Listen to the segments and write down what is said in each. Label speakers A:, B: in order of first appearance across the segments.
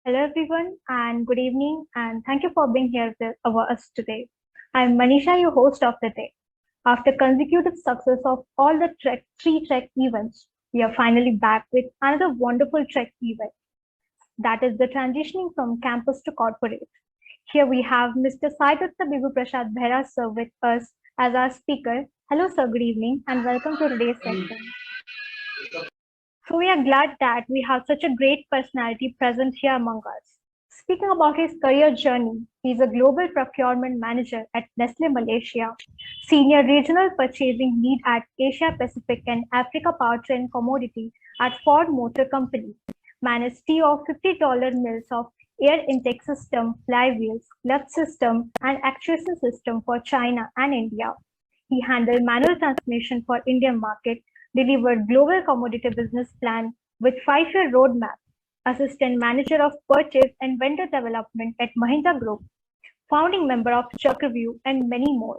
A: Hello everyone and good evening and thank you for being here with us today. I'm Manisha, your host of the day. After consecutive success of all the three Trek events, we are finally back with another wonderful Trek event. That is the transitioning from campus to corporate. Here we have Mr. Saidutta Behera sir with us as our speaker. Hello sir, good evening and welcome to today's session. So we are glad that we have such a great personality present here among us. Speaking about his career journey, he is a global procurement manager at Nestlé Malaysia, senior regional purchasing lead at Asia Pacific and Africa Powertrain Commodity at Ford Motor Company, managed T of $50 mills of air intake system, flywheels, clutch system, and actuation system for China and India. He handled manual transmission for Indian market, delivered global commodity business plan with 5-year roadmap, assistant manager of purchase and vendor development at Mahindra Group, founding member of Chakravyuh, and many more.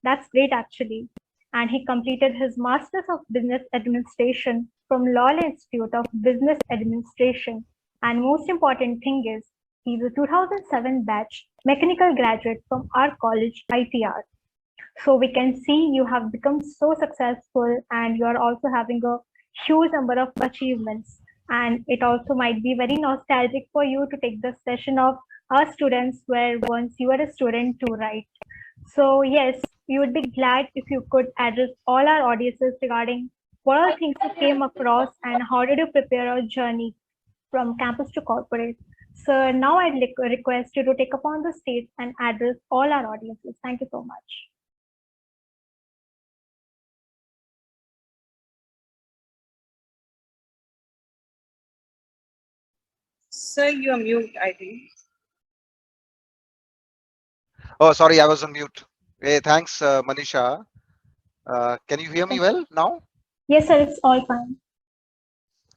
A: That's great actually. And he completed his Masters of Business Administration from Lowell Institute of Business Administration. And most important thing is, he's a 2007 batch mechanical graduate from our college, ITER. So we can see you have become so successful and you are also having a huge number of achievements. And it also might be very nostalgic for you to take the session of our students where once you were a student too, right? So yes, we would be glad if you could address all our audiences regarding what are the things you came across and how did you prepare your journey from campus to corporate. So now I'd request you to take upon the stage and address all our audiences. Thank you so much.
B: Sir, you are mute, I think.
C: Oh, sorry, I was on mute. Hey, thanks, Manisha. Can you hear me well now?
A: Yes, sir, it's all fine.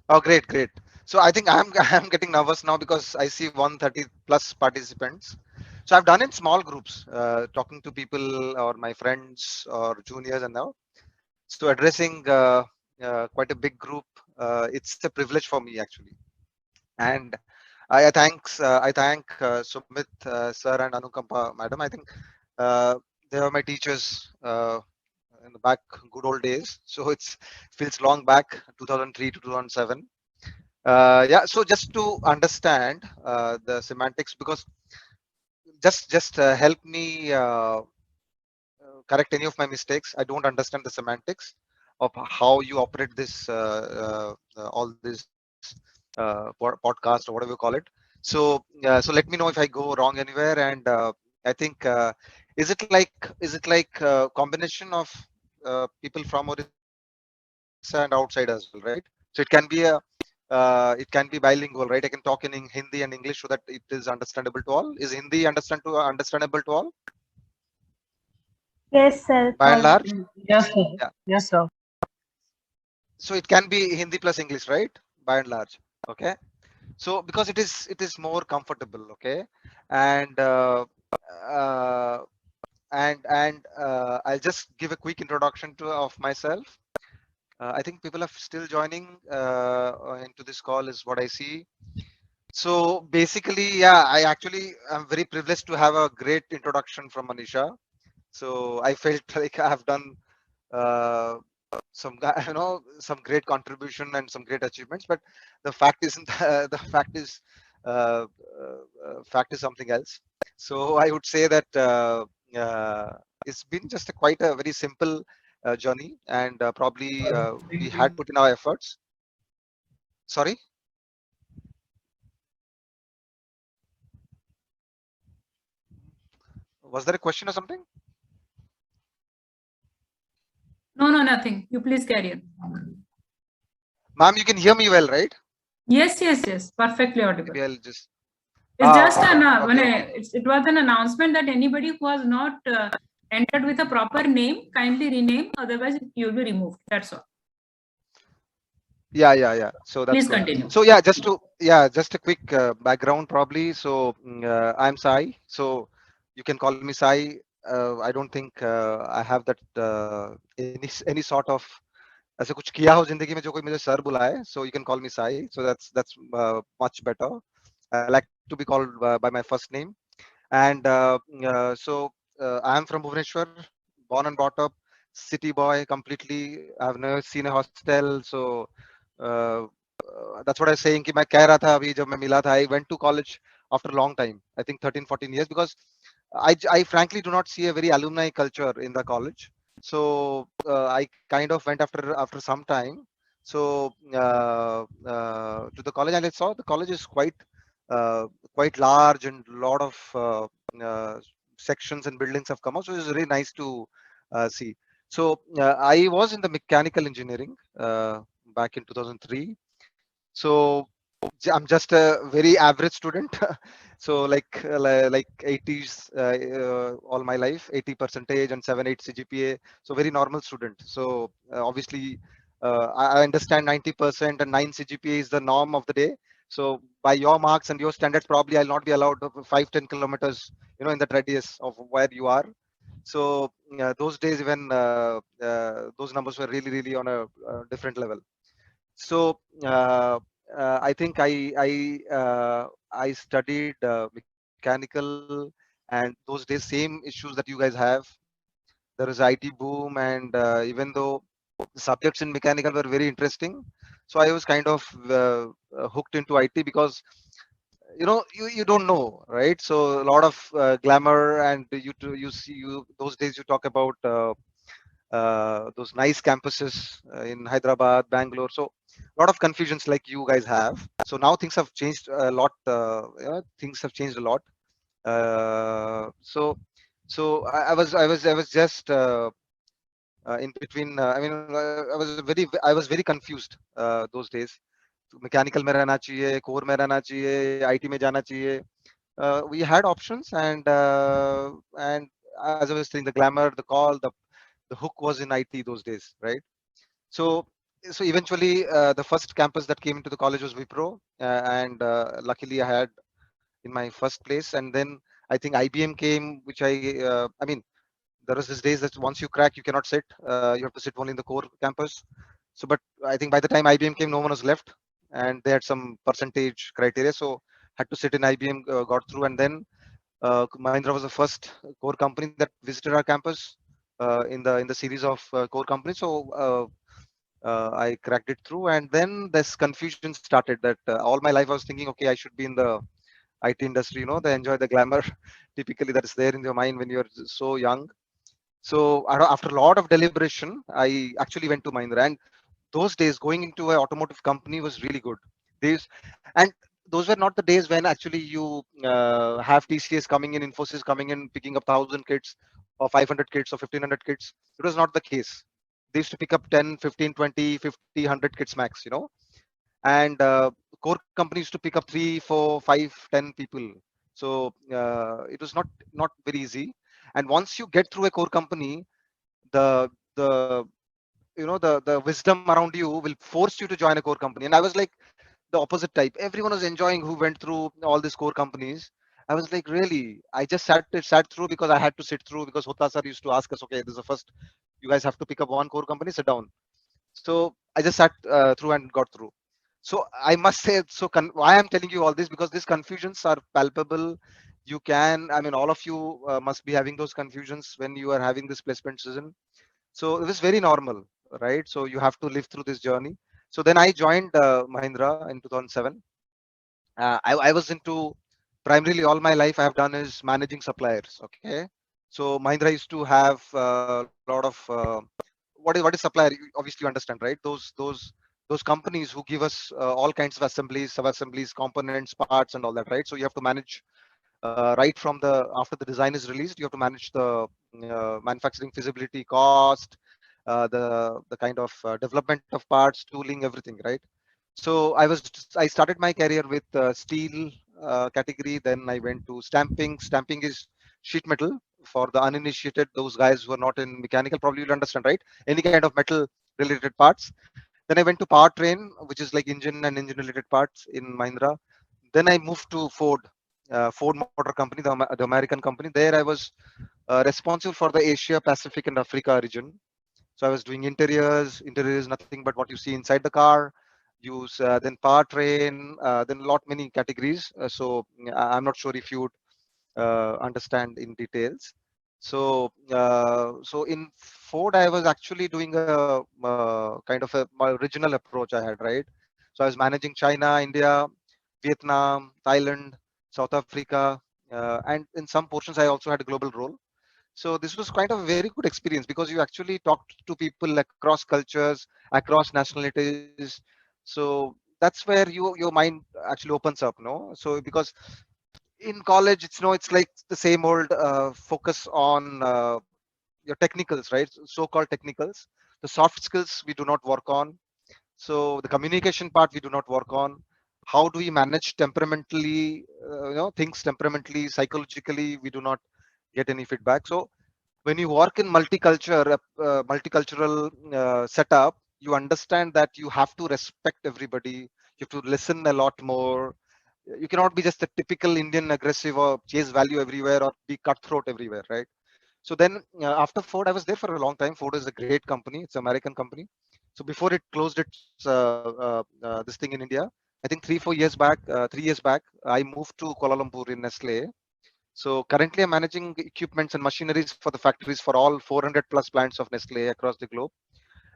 C: Oh, great, great. So I think I'm I'm getting nervous now because I see 130 plus participants. So I've done in small groups, talking to people or my friends or juniors and now. So addressing quite a big group, it's a privilege for me actually. And I thank Sumit sir and Anukampa madam. I think they are my teachers in the back good old days. So it's feels long back, 2003 to 2007. Yeah. So just to understand the semantics, because just help me correct any of my mistakes. I don't understand the semantics of how you operate this all this podcast or whatever you call it. So let me know if I go wrong anywhere. And I think is it like a combination of people from Odisha and outside as well, right? So it can be bilingual, right? I can talk in Hindi and English so that it is understandable to all. Is Hindi understandable to all
A: Yes, sir, it's
C: by and
A: all
C: large?
B: Yes, sir.
C: Yeah.
B: Yes, sir.
C: So it can be Hindi plus English, right? By and large. Okay. So because it is more comfortable. Okay. And uh, I'll just give a quick introduction to of myself. I think people are still joining into this call is what I see. So basically, yeah, I'm very privileged to have a great introduction from Manisha. So I felt like I have done uh, some great contribution and some great achievements. But the fact isn't the uh, fact is something else. So I would say that it's been just quite a very simple journey, and probably we had put in our efforts. Sorry. Was there a question or something?
D: No, nothing. You please carry on.
C: Ma'am, you can hear me well, right?
D: Yes. Perfectly audible.
C: Maybe I'll just.
D: It's just
C: Okay.
D: it was an announcement that anybody who was not entered with a proper name, kindly rename. Otherwise, you'll be removed. That's all.
C: Yeah. So that's
D: Please
C: good.
D: continue.
C: So just a quick background probably. So I'm Sai. So you can call me Sai. I don't think I have that any sort of ऐसे कुछ किया हो जिंदगी में जो कोई मुझे sir बुलाए. So you can call me Sai. So that's much better. I like to be called by my first name. And I am from Bhubaneswar, born and brought up, city boy completely. I've never seen a hostel. So uh, that's what I was saying. कि मैं कह रहा था अभी जब मैं मिला था, I went to college after a long time. I think 13, 14 years because I frankly do not see a very alumni culture in the college. So I kind of went after some time. So to the college, and I saw the college is uh, quite large and a lot of uh, sections and buildings have come out. So it's really nice to see. So I was in the mechanical engineering back in 2003. So I'm just a very average student. So like 80s all my life, 80 percentage and 7 8 CGPA. So very normal student. So obviously I understand 90% and 9 CGPA is the norm of the day. So by your marks and your standards, probably I'll not be allowed 5 10 kilometers, in that radius of where you are. So those days even those numbers were really really on a different level. So I think I studied mechanical, and those days same issues that you guys have. There is IT boom, and even though the subjects in mechanical were very interesting, so I was kind of hooked into IT because you don't know, right? So a lot of glamour, and you see those days you talk about those nice campuses in Hyderabad, Bangalore. So a lot of confusions like you guys have. So now things have changed a lot. Things have changed a lot. So I was just in between. I was very confused those days. Mechanical में रहना चाहिए, core में रहना चाहिए, IT में जाना चाहिए. We had options, and as I was saying, the glamour, the call, the hook was in IT those days, right? So so eventually the first campus that came into the college was Wipro, and luckily I had in my first place. And then I think IBM came, which I mean, there was this days that once you crack, you cannot sit. You have to sit only in the core campus. So, but I think by the time IBM came, no one was left, and they had some percentage criteria. So had to sit in IBM, got through, and then Mahindra was the first core company that visited our campus in the series of core companies. So I cracked it through, and then this confusion started. That all my life I was thinking, okay, I should be in the IT industry. They enjoy the glamour, typically that is there in your mind when you're so young. So after a lot of deliberation, I actually went to Mahindra, and those days going into an automotive company was really good. These and those were not the days when actually you have TCS coming in, Infosys coming in, picking up 1,000 kids or 500 kids or 1,500 kids. It was not the case. They used to pick up 10, 15, 20, 50, 100 kids max. And core companies used to pick up 3, 4, 5, 10 people. So it was not very easy. And once you get through a core company, the the the wisdom around you will force you to join a core company. And I was like the opposite type. Everyone was enjoying who went through all these core companies. I was like, really? I just sat through because I had to sit through, because Hota sir used to ask us, okay, this is the first, you guys have to pick up one core company, sit down. So I just sat through and got through. So I must say, so why I'm telling you all this, because these confusions are palpable. You can, I mean, all of you must be having those confusions when you are having this placement season. So it was very normal, right? So you have to live through this journey. So then I joined Mahindra in 2007. I was into, primarily all my life I have done is managing suppliers. Okay, so Mahindra used to have a lot of what is supplier? You obviously understand, right? Those companies who give us all kinds of assemblies, sub assemblies, components, parts, and all that, right? So you have to manage right from the after the design is released, you have to manage the manufacturing feasibility, cost, the kind of development of parts, tooling, everything, right? So I started my career with steel category. Then I went to stamping. Stamping is sheet metal for the uninitiated, those guys who are not in mechanical. Probably you'll understand, right? Any kind of metal related parts. Then I went to powertrain, which is like engine and engine related parts in Mahindra. Then I moved to Ford Motor Company, the American company. There I was responsible for the Asia, Pacific, and Africa region. So I was doing interiors. Interior is nothing but what you see inside the car. use then powertrain, then lot many categories. I'm not sure if you would understand in details. So in Ford, I was actually doing a kind of my original approach I had, right? So I was managing China, India, Vietnam, Thailand, South Africa, and in some portions I also had a global role. So this was kind of a very good experience because you actually talked to people across cultures, across nationalities. So that's where your mind actually opens up, no? So because in college, it's like the same old focus on your technicals, right? So-called technicals. The soft skills we do not work on. So the communication part we do not work on. How do we manage temperamentally, things temperamentally, psychologically? We do not get any feedback. So when you work in multicultural setup, you understand that you have to respect everybody. You have to listen a lot more. You cannot be just a typical Indian aggressive or chase value everywhere or be cutthroat everywhere, right? So then after Ford, I was there for a long time. Ford is a great company. It's an American company. So before it closed its this thing in India, I think 3 years back, I moved to Kuala Lumpur in Nestlé. So currently I'm managing equipments and machineries for the factories for all 400 plus plants of Nestlé across the globe.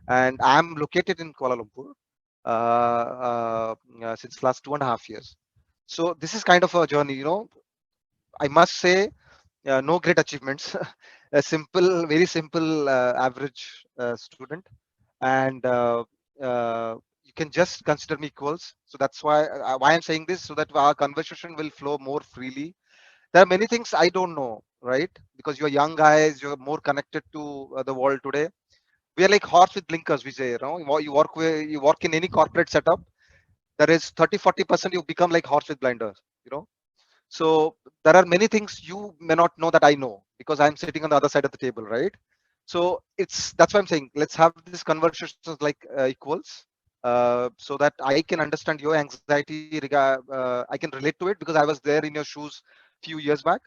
C: And I'm located in Kuala Lumpur since last 2.5 years. So this is kind of a journey. I must say, no great achievements. A simple, very simple, average student, and you can just consider me equals. So that's why I'm saying this, so that our conversation will flow more freely. There are many things I don't know, right? Because you're young guys, you're more connected to the world today. We are like horse with blinkers. We say, you work in any corporate setup. There is 30-40% you become like horse with blinders. So there are many things you may not know that I know because I'm sitting on the other side of the table, right? So that's why I'm saying let's have these conversations like equals, so that I can understand your anxiety. I can relate to it because I was there in your shoes few years back,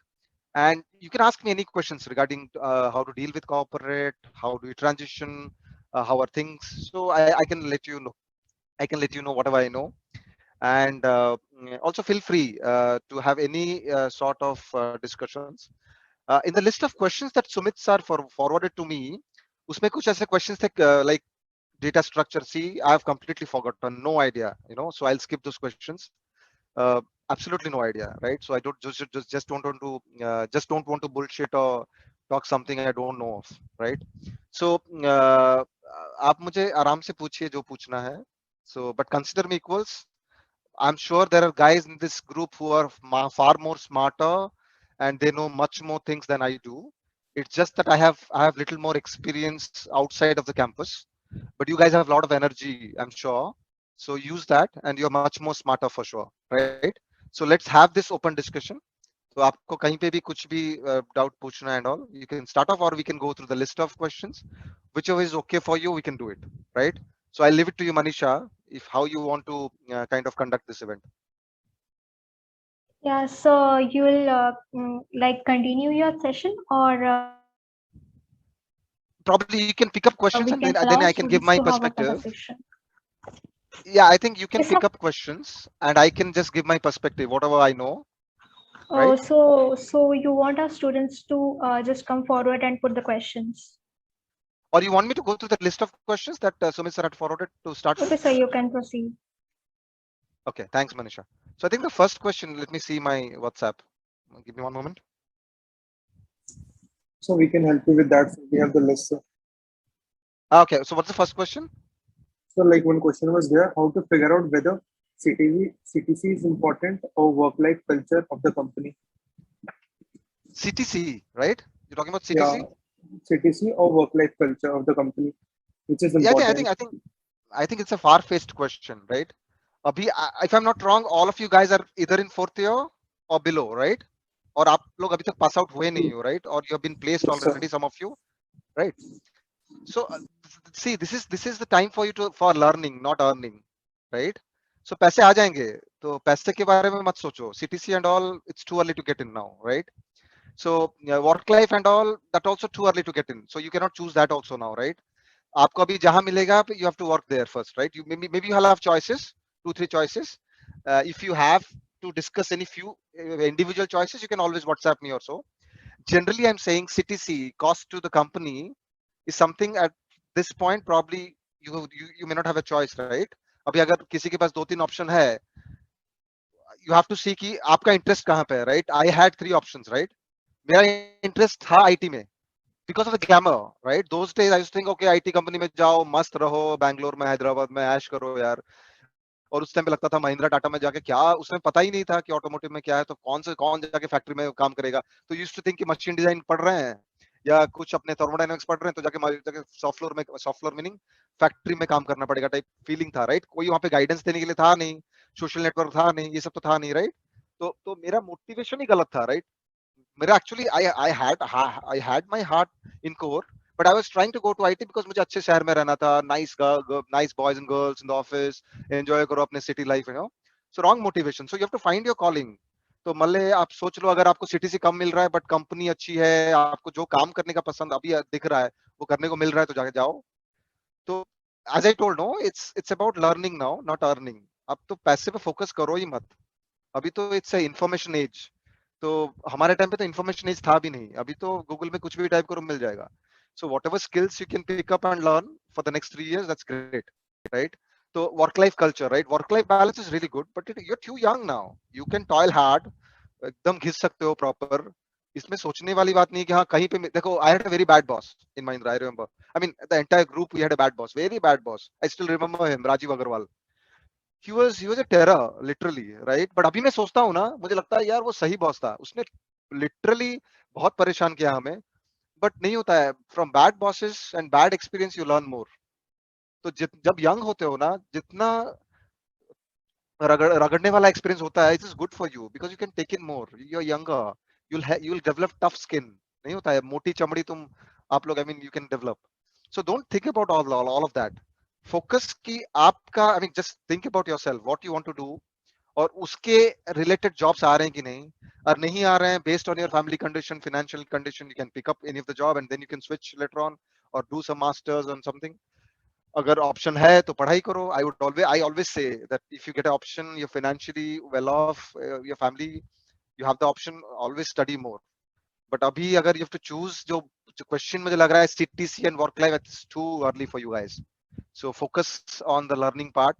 C: and you can ask me any questions regarding how to deal with corporate, how do you transition, how are things. So I can let you know. I can let you know whatever I know, and also feel free to have any sort of discussions. In the list of questions that Sumit sir forwarded to me, उसमें कुछ ऐसे questions थे like data structure. See, I have completely forgotten, no idea. So I'll skip those questions. Absolutely no idea, right? So I just don't want to bullshit or talk something I don't know of, right? So आप मुझे आराम से पूछिए जो पूछना है. So but consider me equals. I'm sure there are guys in this group who are far more smarter and they know much more things than I do. It's just that I have little more experience outside of the campus, but you guys have a lot of energy, I'm sure. So use that, and you're much more smarter for sure, right? So let's have this open discussion. So आपको कहीं पे भी कुछ भी doubt पूछना and all, you can start off, or we can go through the list of questions. Whichever is okay for you, we can do it, right? So I'll leave it to you, Manisha, if how you want to kind of conduct this event.
A: Yeah, so you will like continue your session, or
C: Probably you can pick up questions,
A: we
C: and then
A: can
C: then
A: allow
C: I can give
A: students
C: my
A: to have a
C: perspective.
A: conversation.
C: Yeah, I think you can
A: Yes,
C: pick up questions, and I can just give my perspective, whatever I know,
A: oh,
C: right?
A: so you want our students to just come forward and put the questions.
C: Or you want me to go through the list of questions that Sumit sir had forwarded to start with?
A: Okay, so you can proceed.
C: Okay, thanks, Manisha. So I think the first question, let me see my WhatsApp. Give me one moment.
E: So we can help you with that. So we have the list.
C: Okay, so what's the first question?
E: So like one question was there, how to figure out whether CTC is important or work-life culture of the company.
C: CTC, right? You're talking about
E: Yeah,
C: CTC?
E: CTC or work-life culture of the company, which is
C: Yeah,
E: important.
C: I think it's a far-fetched question, right? If I'm not wrong, all of you guys are either in fourth year or below, right? Or आप लोग अभी तक pass out हुए नहीं हो, right? Or you have been placed
E: Yes, sir.
C: already, some of you, right? So see, this is the time for you for learning, not earning, right? So पैसे आ जाएंगे, तो पैसे के बारे में मत सोचो. CTC and all, it's too early to get in now, right? So work life and all, that also too early to get in. So you cannot choose that also now, right? आपको अभी जहां मिलेगा you have to work there first, right? You maybe you'll have choices, 2-3 choices. If you have to discuss any few individual choices, you can always WhatsApp me or so. Generally, I'm saying CTC, cost to the company, is something at this point probably you may not have a choice, right? अभी अगर किसी के पास 2-3 option है, you have to see कि आपका interest कहाँ पे है, right? I had 3 options, right? मेरा इंटरेस्ट था आईटी में because of the glamour, right? Those days I used to think, okay, IT company में जाओ, मस्त रहो, बैंगलोर में, हैदराबाद में ऐश करो यार. और उस टाइम पे लगता था महिंद्रा टाटा में जाके क्या, उसमें पता ही नहीं था कि ऑटोमोटिव में क्या है, तो कौन जाके फैक्ट्री में काम करेगा. तो यूज्ड टू थिंक कि मशीन डिजाइन पढ़ रहे हैं या कुछ अपने थर्मोडायनामिक्स पढ़ रहे हैं, तो जाके सॉफ्ट फ्लोर मीनिंग फैक्ट्री में काम करना पड़ेगा टाइप फीलिंग था, राइट? कोई वहां पे गाइडेंस देने के लिए था नहीं, सोशल नेटवर्क था नहीं, ये सब तो था नहीं, राइट? तो मेरा मोटिवेशन ही गलत था, राइट? मेरा actually I had my heart in core, but I was trying to go to IT because मुझे अच्छे शहर में रहना था, nice boys and girls in the office, enjoy करो अपने city life, you know. So wrong motivation. So you have to find your calling. तो मल्ले आप सोच लो, अगर आपको CTC कम मिल रहा है बट कंपनी अच्छी है, आपको जो काम करने का पसंद अभी दिख रहा है वो करने को मिल रहा है, तो जाके जाओ. तो as I told, no, it's about learning now, not earning. अब तो पैसे पे फोकस करो ही मत. अभी तो इट्स इंफॉर्मेशन एज. तो हमारे टाइम पे तो इन्फॉर्मेशन एज था भी नहीं. अभी तो गूगल में कुछ भी टाइप करो मिल जाएगा. So whatever skills you can pick up and learn for the next 3 years, that's great, right? तो work life culture, right? Work life balance is really good, but you are too young now. You can toil hard, एकदम घिस सकते हो proper. इसमें सोचने वाली बात नहीं है कि हाँ कहीं पे देखो. I had a very bad boss in Mahindra, I remember. I mean the entire group, we had a bad boss, very bad boss. I still remember him, Rajiv Agarwal. he was a terror literally, right? But अभी मैं सोचता हूँ ना, मुझे लगता है यार वो सही बॉस था. उसने literally बहुत परेशान किया हमें. बट नहीं होता है, from bad bosses and bad experience you learn more. तो जब यंग होते हो ना, जितना रगड़ने वाला एक्सपीरियंस होता है, it is good for you because you can take in more. You are younger, you'll develop tough skin. नहीं होता है मोटी चमड़ी तुम आप लोग, I mean you can develop. So don't think about all of that. Focus की आपका, I mean just think about yourself what you want to do, और उसके रिलेटेड जॉब्स आ रहे हैं कि नहीं. और नहीं आ रहे हैं, based on your family condition, financial condition, you can pick up any of the job and then you can switch later on और do some masters on something. अगर ऑप्शन है तो पढ़ाई करो. I always say that if you get an option, you're financially well off, your family, you have the option, always study more. But अभी अगर you have to choose, जो question मुझे लग रहा है CTC and work life, it's too early for you guys. So focus on the learning part.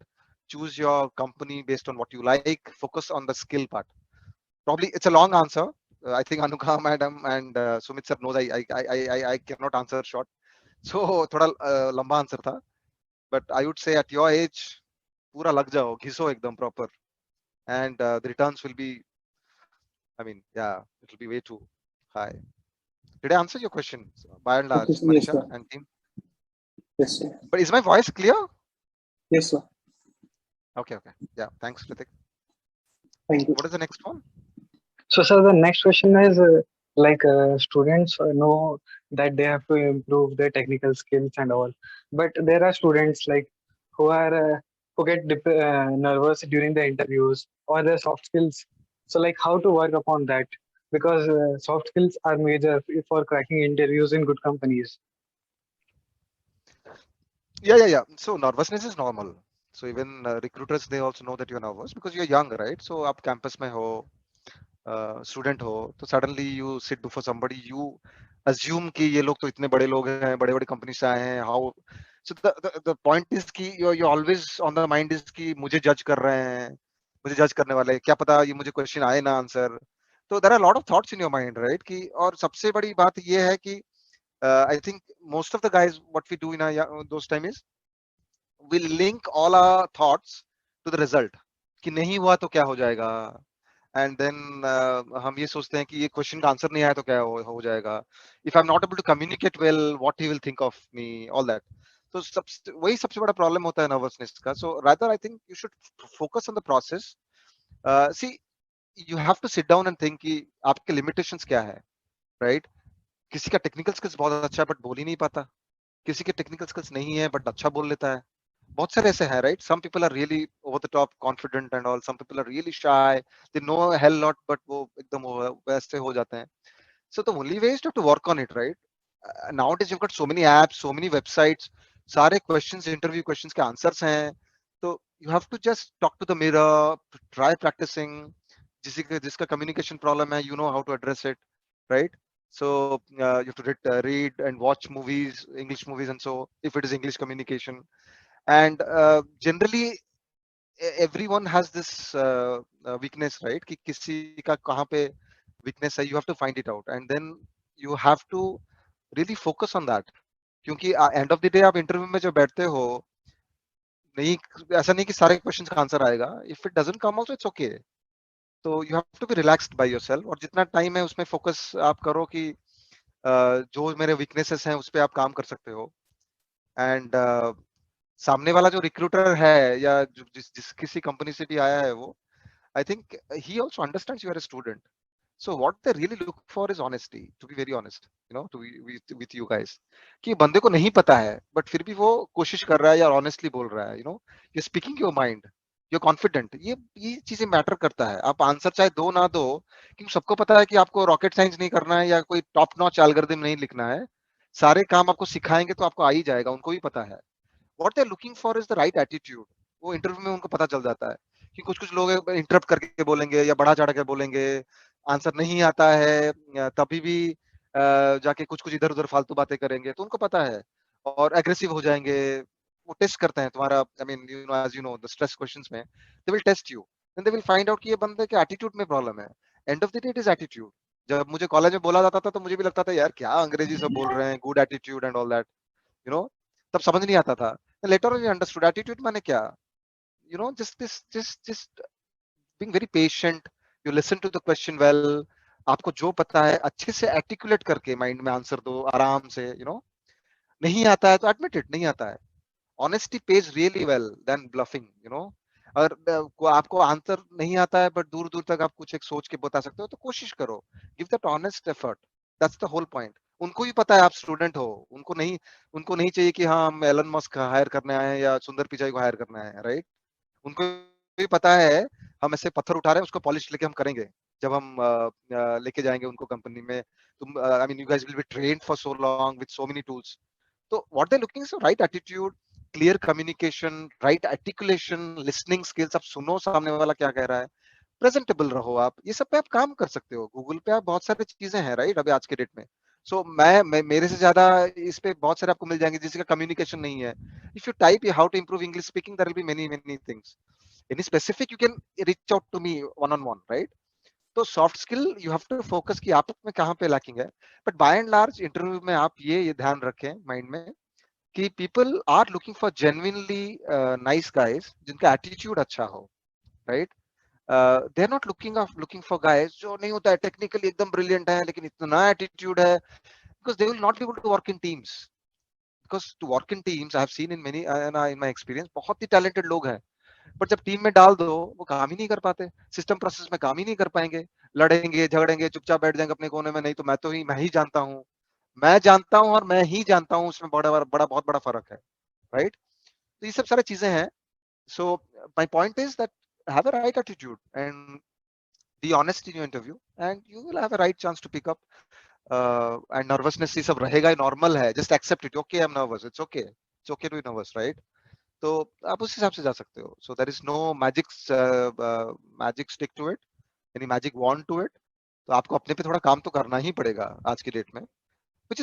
C: Choose your company based on what you like. Focus on the skill part. Probably it's a long answer. I think Anukampa madam and Sumit sir knows I cannot answer short. So थोड़ा लंबा answer था. But I would say at your age, पूरा लग जाओ, घिसो एकदम proper, and the returns will be, I mean, yeah, it will be way too high. Did I answer your question by and large,
E: Yes,
C: Manisha
E: sir.
C: and team?
E: Yes, sir.
C: But is my voice clear?
E: Yes, sir.
C: Okay. Yeah, thanks, Ritik.
E: Thank you.
C: What is the next one?
F: So, sir, the next question is students know that they have to improve their technical skills and all, but there are students like who are who get nervous during the interviews or their soft skills. So, like, how to work upon that? Because soft skills are major for cracking interviews in good companies.
C: Yeah. So nervousness is normal. So even recruiters, they also know that you're nervous because you're young, right? So आप campus में हो, student हो, तो suddenly you sit before somebody, you assume कि ये लोग तो इतने बड़े लोग हैं, बड़े बड़े कंपनी से आए हैं. How, so the point is कि you always on the mind is कि मुझे जज कर रहे हैं, मुझे जज करने वाले, क्या पता ये मुझे क्वेश्चन आए ना आंसर. तो there are lot of thoughts in your mind, right? कि और सबसे बड़ी बात ये है कि I think most of the guys what we do in those time is we link all our thoughts to the result, कि नहीं हुआ तो क्या हो जाएगा. एंड देन हम ये सोचते हैं कि ये क्वेश्चन का आंसर नहीं आया तो क्या हो जाएगा. If I am not able to communicate well, what he will think of me, all that. तो वही सबसे बड़ा प्रॉब्लम होता है नर्वसनेस का. So rather I think you should focus on the process. See, you have to sit down and think कि आपके limitations क्या है, राइट? किसी का टेक्निकल स्किल्स बहुत अच्छा है बट बोल ही नहीं पाता, किसी के टेक्निकल स्किल्स नहीं है बट अच्छा बोल लेता है. बहुत सारे ऐसे हैं, right? Some people are really over the top confident and all, some people are really shy, they know hell lot, but वो एकदम वैसे हो जाते हैं. So the only way is to work on it, right? Nowadays you've got so many apps, so many websites. सारे questions interview questions के answers हैं, तो you have to just talk to the mirror, try practicing. जिसका communication problem है, you know how to address it, right? So you have to read and watch movies, English movies, and so if it is English communication. And generally everyone has this weakness, right? कि किसी का कहाँ पे weakness है, you have to find it out, and then you have to really focus on that. क्योंकि and of the day आप interview में जो बैठते हो, नहीं, ऐसा नहीं कि सारे क्वेश्चंस का आंसर आएगा. If it doesn't come also it's okay. तो you have to be relaxed by yourself, और जितना टाइम है उसमें फोकस आप करो कि जो मेरे वीकनेसेस हैं उस पर आप काम कर सकते हो. एंड सामने वाला जो रिक्रूटर है या जिस किसी कंपनी से भी आया है, वो I think he also understands you are a student. So what they really look for is honesty, to be very honest, to be with you guys, कि बंदे को नहीं पता है बट फिर भी वो कोशिश कर रहा है या ऑनेस्टली बोल रहा है, you're speaking your mind, you're confident. ये चीजें मैटर करता है. आप आंसर चाहे दो ना दो, क्योंकि सबको पता है कि आपको रॉकेट साइंस नहीं करना है या कोई टॉप नॉच एल्गोरिथम नहीं लिखना है. सारे काम आपको सिखाएंगे तो आपको आ ही जाएगा, उनको भी पता है. What they are looking for is the right attitude. वो इंटरव्यू में उनको पता चल जाता है कि कुछ कुछ लोग इंटरप्ट करके बोलेंगे या बढ़ा चढ़ा के बोलेंगे, आंसर नहीं आता है तभी भी जाके कुछ कुछ इधर उधर फालतू बातें करेंगे, तो उनको पता है, और एग्रेसिव हो जाएंगे. वो टेस्ट करते हैं तुम्हारा, I mean as the stress questions में they will test you, then they will find out कि ये बंदे के एटीट्यूड में प्रॉब्लम है. End of the day it is attitude. जब मुझे कॉलेज में बोला जाता था तो मुझे भी लगता था यार क्या अंग्रेजी सब बोल रहे हैं, good attitude and all that, you know तब समझ नहीं आता था. लेटर ऑन अंडरस्टूड एटीट्यूड माने क्या. just being very patient, you listen to the question well. आपको जो पता है अच्छे से आर्टिकुलेट करके माइंड में आंसर दो आराम से. नहीं आता है तो एडमिट इट, नहीं आता है. Honesty pays really well then bluffing. अगर आपको आंसर नहीं आता है बट दूर दूर तक आप कुछ एक सोच के बता सकते हो, तो कोशिश करो, give that honest effort. That's the whole point. उनको भी पता है आप स्टूडेंट हो, उनको नहीं चाहिए कि हाँ हम एलन मस्क हायर करने आए हैं या सुंदर पिचाई को हायर करने आए हैं, राइट? उनको भी पता है हम ऐसे पत्थर उठा रहे हैं, उसको पॉलिश लेके हम करेंगे जब हम लेके जाएंगे उनको कंपनी में. तुम I mean you guys will be trained for so long with so many tools. तो what they looking is right attitude, clear communication, right articulation, listening skills. आप सुनो सामने वाला क्या कह रहा है, प्रेजेंटेबल रहो आप. ये सब पे आप काम कर सकते हो. गूगल पे आप बहुत सारी चीजें हैं, राइट, अभी आज के डेट में. सो मैं मेरे से ज्यादा इस पे बहुत सारे आपको मिल जाएंगे जिसका कम्युनिकेशन नहीं है. If you type how to improve English speaking, there will be many many things. Any specific, you can reach out to me one on one, right? तो soft skill you have to focus कि आप में कहाँ पे lacking है. But by and large interview में आप ये ध्यान रखें माइंड में कि people are looking for genuinely nice guys जिनका एटीट्यूड अच्छा हो, right? They are not looking for guys जो नहीं होता है टेक्निकली एकदम ब्रिलियंट है लेकिन इतना एटीट्यूड है, because they will not be able to work in teams. Because to work in teams I have seen in my experience बहुत ही टैलेंटेड लोग हैं, बट जब टीम में डाल दो वो काम ही नहीं कर पाते, सिस्टम प्रोसेस में काम ही नहीं कर पाएंगे, लड़ेंगे झगड़ेंगे, चुपचाप बैठ जाएंगे अपने कोने में. नहीं तो मैं ही जानता हूँ, और मैं ही जानता हूँ, उसमें बहुत बड़ा फर्क है, राइट? तो ये सब सारी चीजें हैं. So my point is that have a right attitude and be honest in your interview and you will have a right chance to pick up. And nervousness ये सब रहेगा, नॉर्मल है, just accept it. Okay I am nervous, it's okay to be nervous, right? तो आप उस हिसाब से जा सकते हो. So there is no magic stick to it, यानी मैजिक वॉन्ड टू इट. तो आपको अपने पे थोड़ा काम तो करना ही पड़ेगा आज की डेट में, which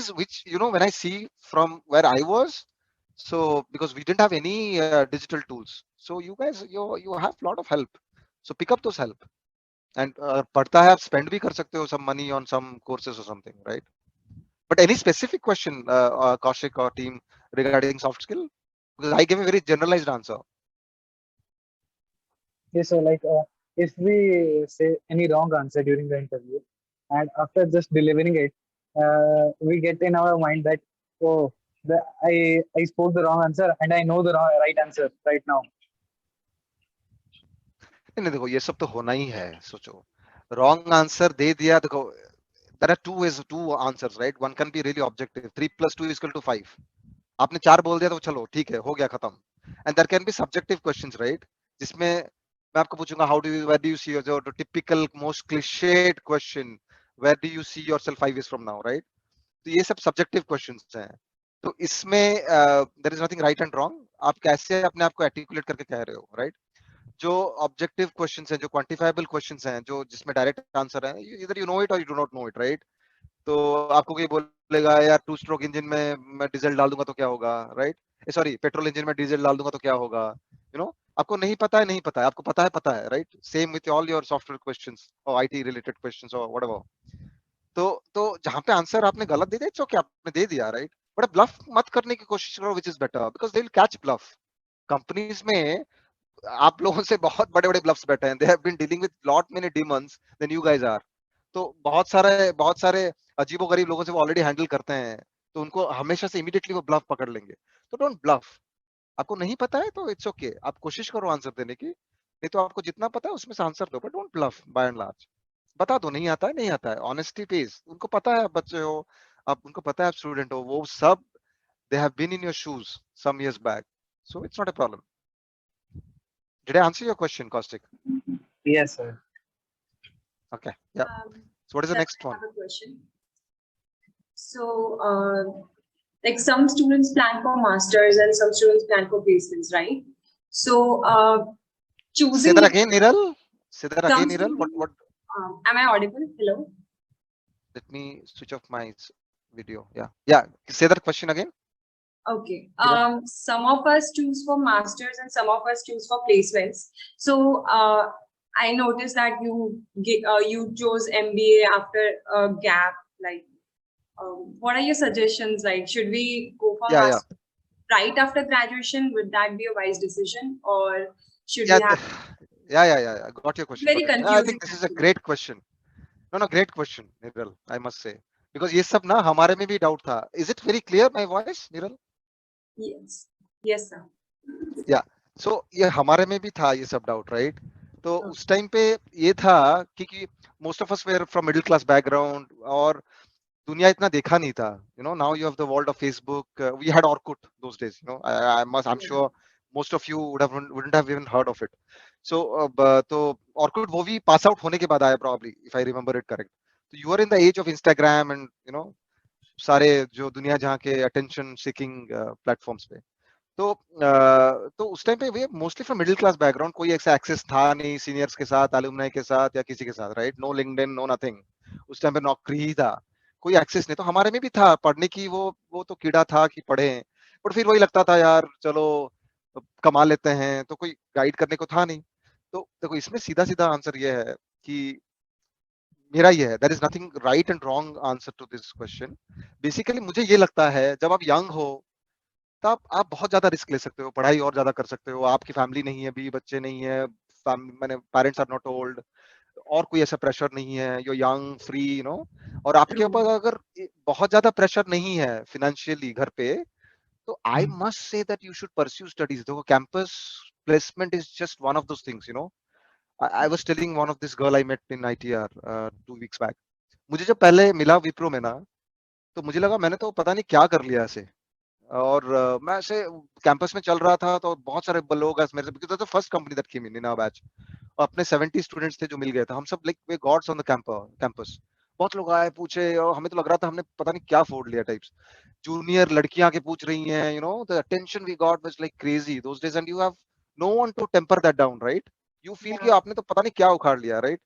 C: when I see from where I was, so because we didn't have any digital tools, so you guys you have lot of help, so pick up those help. And पढ़ता है आप spend भी कर सकते हो some money on some courses or something, right? But any specific question, Kaushik or team, regarding soft skill? Because I gave a very generalized answer.
F: Yes, so like if we say any wrong answer during the interview, and after just delivering it, we get in our mind that, oh, I spoke the wrong answer and I know the right answer right now.
C: नहीं देखो, ये सब तो होना ही है. सोचो wrong answer दे दिया, देखो there are two answers, right? One can be really objective, 3 + 2 = 5. आपने 4 बोल दिया तो चलो ठीक है, हो गया खत्म. And there can be subjective questions, right? जिसमें मैं आपको पूछूंगा where do you see your typical most cliched question, where do you see yourself 5 years from now, right? तो ये सब subjective questions हैं. तो इसमें there is nothing right and wrong, आप कैसे अपने आप को आर्टिकुलेट करके कह रहे हो, राइट? जो ऑब्जेक्टिव क्वेश्चंस हैं, जो क्वांटिफाइबल क्वेश्चंस हैं, जो जिसमें डायरेक्ट आंसर है, इधर यू नो इट और you do not know it, right? तो आपको कोई बोलेगा यार टू स्ट्रोक इंजन में मैं डीजल डाल दूंगा तो क्या होगा, राइट? सॉरी, पेट्रोल इंजन में डीजल डाल दूंगा तो क्या होगा, आपको नहीं पता है, नहीं पता है, आपको पता है, right? Same with all your software questions और आईटी रिलेटेड क्वेश्चंस और व्हाटएवर। तो जहां पे आंसर आपने गलत दे दिया, इट्स ओके, आपने दे दिया, राइट? बट ब्लफ मत करने की कोशिश करो, which is better, because they will catch bluff. Companies में आप लोगों से बहुत बड़े बड़े ब्लफ्स बैठे हैं, they have been dealing with lot many demons than you guys are. तो बहुत सारे अजीबोगरीब लोगों से वो ऑलरेडी हैंडल करते हैं, तो उनको हमेशा से इमीडिएटली वो ब्लफ पकड़ लेंगे। तो डोंट ब्लफ। आपको नहीं पता है तो इट्स ओके, आप कोशिश करो आंसर देने की, नहीं तो आपको जितना पता है उसमें से आंसर दो, but don't bluff. By and large बता दो, नहीं आता है, नहीं आता है, ऑनेस्टी पेज। उनको पता है आप बच्चे हो, आप उनको पता है आप स्टूडेंट हो, वो सब they have been in your shoes some years back, so it's not a problem. Did I answer your question, Kaushik?
F: Yes, sir.
C: Okay, yeah. So what is the
G: Sir,
C: next
G: I
C: one?
G: have a question. So, like some students plan for masters and some students plan for placements, right? So,
C: Say
G: choosing
C: that again, Niral. Say that
G: some
C: again, Niral. What?
G: students, am I audible? Hello?
C: Let me switch off my video. Yeah, yeah. Say that question again.
G: Okay.
C: Niral.
G: Some of us choose for masters and some of us choose for placements. So, I noticed that you chose MBA after a gap. Like, what are your suggestions? Like, should we go for
C: Yeah, yeah.
G: masters right after graduation? Would that be a wise decision, or should
C: Yeah,
G: we have
C: yeah. I got your question.
G: very
C: Got your question. I
G: confusing
C: think this is a
G: actually?
C: great question. No, great question, Niral. I must say, because ये सब ना हमारे में भी doubt था. Is it very clear my voice, Niral?
G: Yes. Yes, sir.
C: Yeah. So ये हमारे में भी था ये सब doubt, right? तो
G: Okay.
C: उस टाइम पे ये था कि most of us were from middle class background और दुनिया इतना देखा नहीं था, now you have the world of Facebook. We had Orkut those days, I'm sure most of you wouldn't have even heard of it. So तो Orkut वो भी pass out होने के बाद आया probably, if I remember it correct. So you are in the age of Instagram and सारे जो दुनिया जहाँ के attention seeking platforms पे, तो उस टाइम पे वे mostly from middle class background, कोई ऐसा एक्सेस था नहीं सीनियर्स के साथ, एलुमनाई के साथ या किसी के साथ, right? No LinkedIn, no nothing. उस टाइम पे नौकरी ही था, कोई एक्सेस नहीं। तो हमारे में भी था पढ़ने की, वो तो कीड़ा था कि पढ़े, बट फिर वही लगता था यार चलो कमा लेते हैं, तो कोई गाइड करने को था नहीं। तो देखो इसमें सीधा सीधा आंसर ये है कि मेरा ये है, there is nothing right and wrong answer to this question. Basically मुझे ये लगता है जब आप यंग हो तब आप बहुत ज्यादा रिस्क ले सकते हो, पढ़ाई और ज्यादा कर सकते हो, आपकी फैमिली नहीं है, भी बच्चे नहीं है, मैंने पेरेंट्स आर नॉट ओल्ड, और कोई ऐसा प्रेशर नहीं है, यू यंग फ्री, और आपके
G: True.
C: ऊपर अगर बहुत ज्यादा प्रेशर नहीं है फाइनेंशियली घर पे, तो I must say that you should pursue studies. देखो campus placement is just one of those things, I was telling one of this girl I met in ITR 2 weeks बैक। मुझे जब पहले मिला विप्रो में ना, तो मुझे लगा मैंने तो पता नहीं क्या कर लिया ऐसे, और मैं ऐसे कैंपस में चल रहा था तो बहुत सारे लोग ऐसे मेरे से, because that's the first company that came in our batch, और अपने 70 स्टूडेंट्स थे जो मिल गए थे, हम सब like were gods on the campus. बहुत लोग आए पूछे, और हमें तो लग रहा था हमने पता नहीं क्या फोड़ लिया टाइप्स। जूनियर लड़कियां आके पूछ रही हैं, the attention we got was like crazy those days, and you have no one to temper that down, right? You feel कि
G: Yeah.
C: आपने तो पता नहीं क्या उखाड़ लिया, राइट?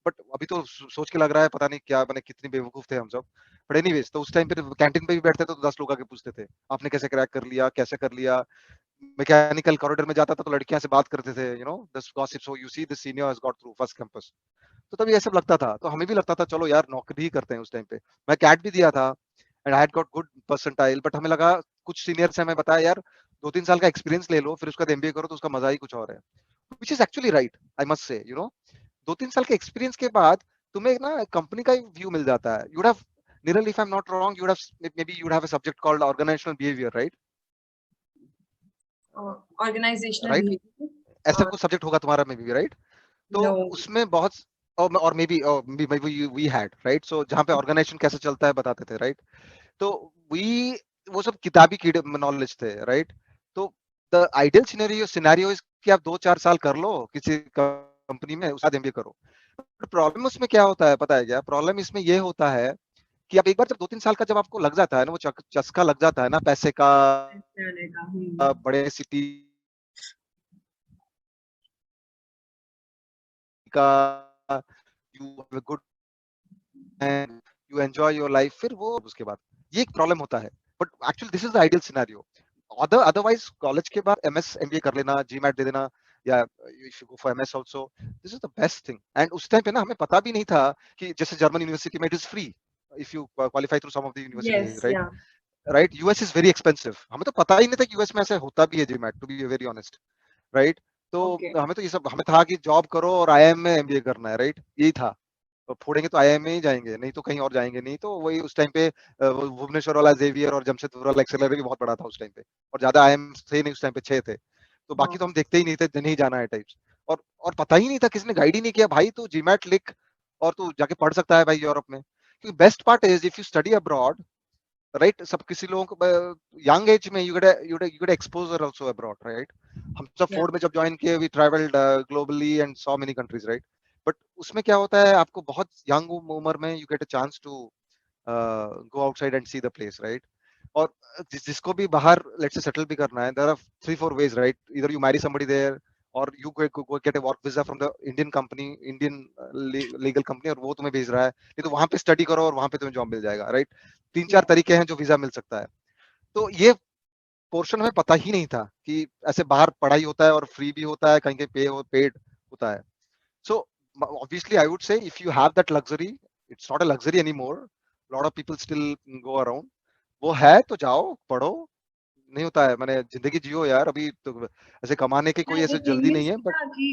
C: बट अभी तो सोच के लग रहा है पता नहीं क्या, मैंने कितनी बेवकूफ थे हम सब। बट एनीवेज, तो उस टाइम पे कैंटीन पे भी बैठते थे तो 10 लोग आके पूछते थे आपने कैसे क्रैक कर लिया, कैसे कर लिया। मैकेनिकल कॉरिडोर में जाता था तो लड़कियां से बात करते थे, this gossip, so you see this senior has got through first campus. तो तभी ऐसा लगता था, तो हमें भी लगता था चलो यार नौकरी ही करते हैं उस टाइम पे। मैं कैट भी दिया था and I had got good percentile, but हमें लगा, कुछ सीनियर्स हैं, मैं बताया यार 2-3 साल का एक्सपीरियंस ले लो, फिर उसका MBA करो तो उसका मजा ही कुछ और है, which is actually right, I must से। 2-3 साल के एक्सपीरियंस के बाद तुम्हें एक ना कंपनी का व्यू मिल जाता है। You'd have, Niral, if I'm not wrong, maybe you'd have a subject called organizational behavior, right?
G: Organizational
C: Right?
G: behavior.
C: ऐसा कुछ सब्जेक्ट होगा तुम्हारा में भी, राइट? तो
G: No.
C: उसमें बहुत, और maybe we had, right? So जहाँ पे ऑर्गेनाइजेशन कैसे चलता है बताते थे, राइट? तो वो सब किताबी कीड़े नॉलेज थे, राइट? तो द आइडियल सिनेरियो इज कि आप 2-4 साल कर लो किसी कंपनी में, उसके बाद MBA करो। प्रॉब्लम उसमें क्या होता है पता है क्या? प्रॉब्लम इसमें ये होता है कि अब एक बार जब 2-3 साल का जब आपको लग जाता है ना, वो चस्का लग जाता है ना पैसे का, बड़े सिटी का, you have a good and you enjoy your life, फिर वो उसके बाद ये एक प्रॉब्लम होता है। But actually this is the ideal scenario. Otherwise college के बाद एमएस एमबीए कर लेना, जीमैट दे देना, या if you go for MS also, this is the best thing. एंड उस टाइम पे ना हमें पता भी नहीं था कि जैसे जर्मन यूनिवर्सिटी में it is free if you qualify through some of the universities,
G: Yes,
C: right?
G: yeah.
C: Right, US is very expensive, हमें तो पता ही नहीं था कि यूएस में ऐसे होता भी है GMAT, to be very honest, right? तो
G: Okay.
C: हमें तो ये सब हमें था कि जॉब करो और आईआईएम में एमबीए करना है, राइट? यही था। तो फोड़ेंगे तो आईआईएम में ही जाएंगे, नहीं तो कहीं और जाएंगे नहीं। तो वही उस टाइम पे भुवनेश्वर वाला जेवियर और जमशेदपुर वाला एक्सेलरेटर भी बहुत बड़ा था उस टाइम पे, और ज्यादा आईआईएम थे नहीं उस टाइम पे, 6 थे। तो बाकी
G: Wow.
C: तो हम देखते ही नहीं थे, नहीं जाना है टाइप्स। और पता ही नहीं था, किसी ने गाइड ही नहीं किया, भाई तू जीमैट लिख और तू जाके पढ़ सकता है भाई यूरोप में। क्योंकि best part is if you study abroad, right? सब किसी लोगों को यंग एज में you get exposure also abroad, right? हम सब
G: Yeah.
C: फोर्ड में जब ज्वाइन किए, we travelled globally and saw many countries, right? But उसमें क्या होता है, आपको बहुत यंग उम्र में you get a chance to go outside and see the place, right? और जिसको भी बाहर लेट्स से सेटल भी करना है, देयर आर 3-4 वेज, राइट? इधर यू मैरी समबडी देयर, और you go get a work visa from the Indian company, Indian legal company, और वो तुम्हें भेज रहा है, नहीं तो वहां पे स्टडी करो और वहां पे तुम्हें जॉब मिल जाएगा, राइट? 3-4
G: Yeah.
C: तरीके हैं जो वीजा मिल सकता है। तो ये पोर्शन हमें पता ही नहीं था कि ऐसे बाहर पढ़ाई होता है और फ्री भी होता है, कहीं कहीं पेड होता है। So obviously, I would say if you have that luxury, it's not a luxury anymore. A lot of people still go around. वो है तो जाओ पढ़ो, नहीं होता है मैंने जिंदगी जियो यार, अभी तो ऐसे कमाने की कोई
G: Yeah,
C: ऐसे
G: the thing
C: जल्दी नहीं
G: is
C: है, बट
G: ना कि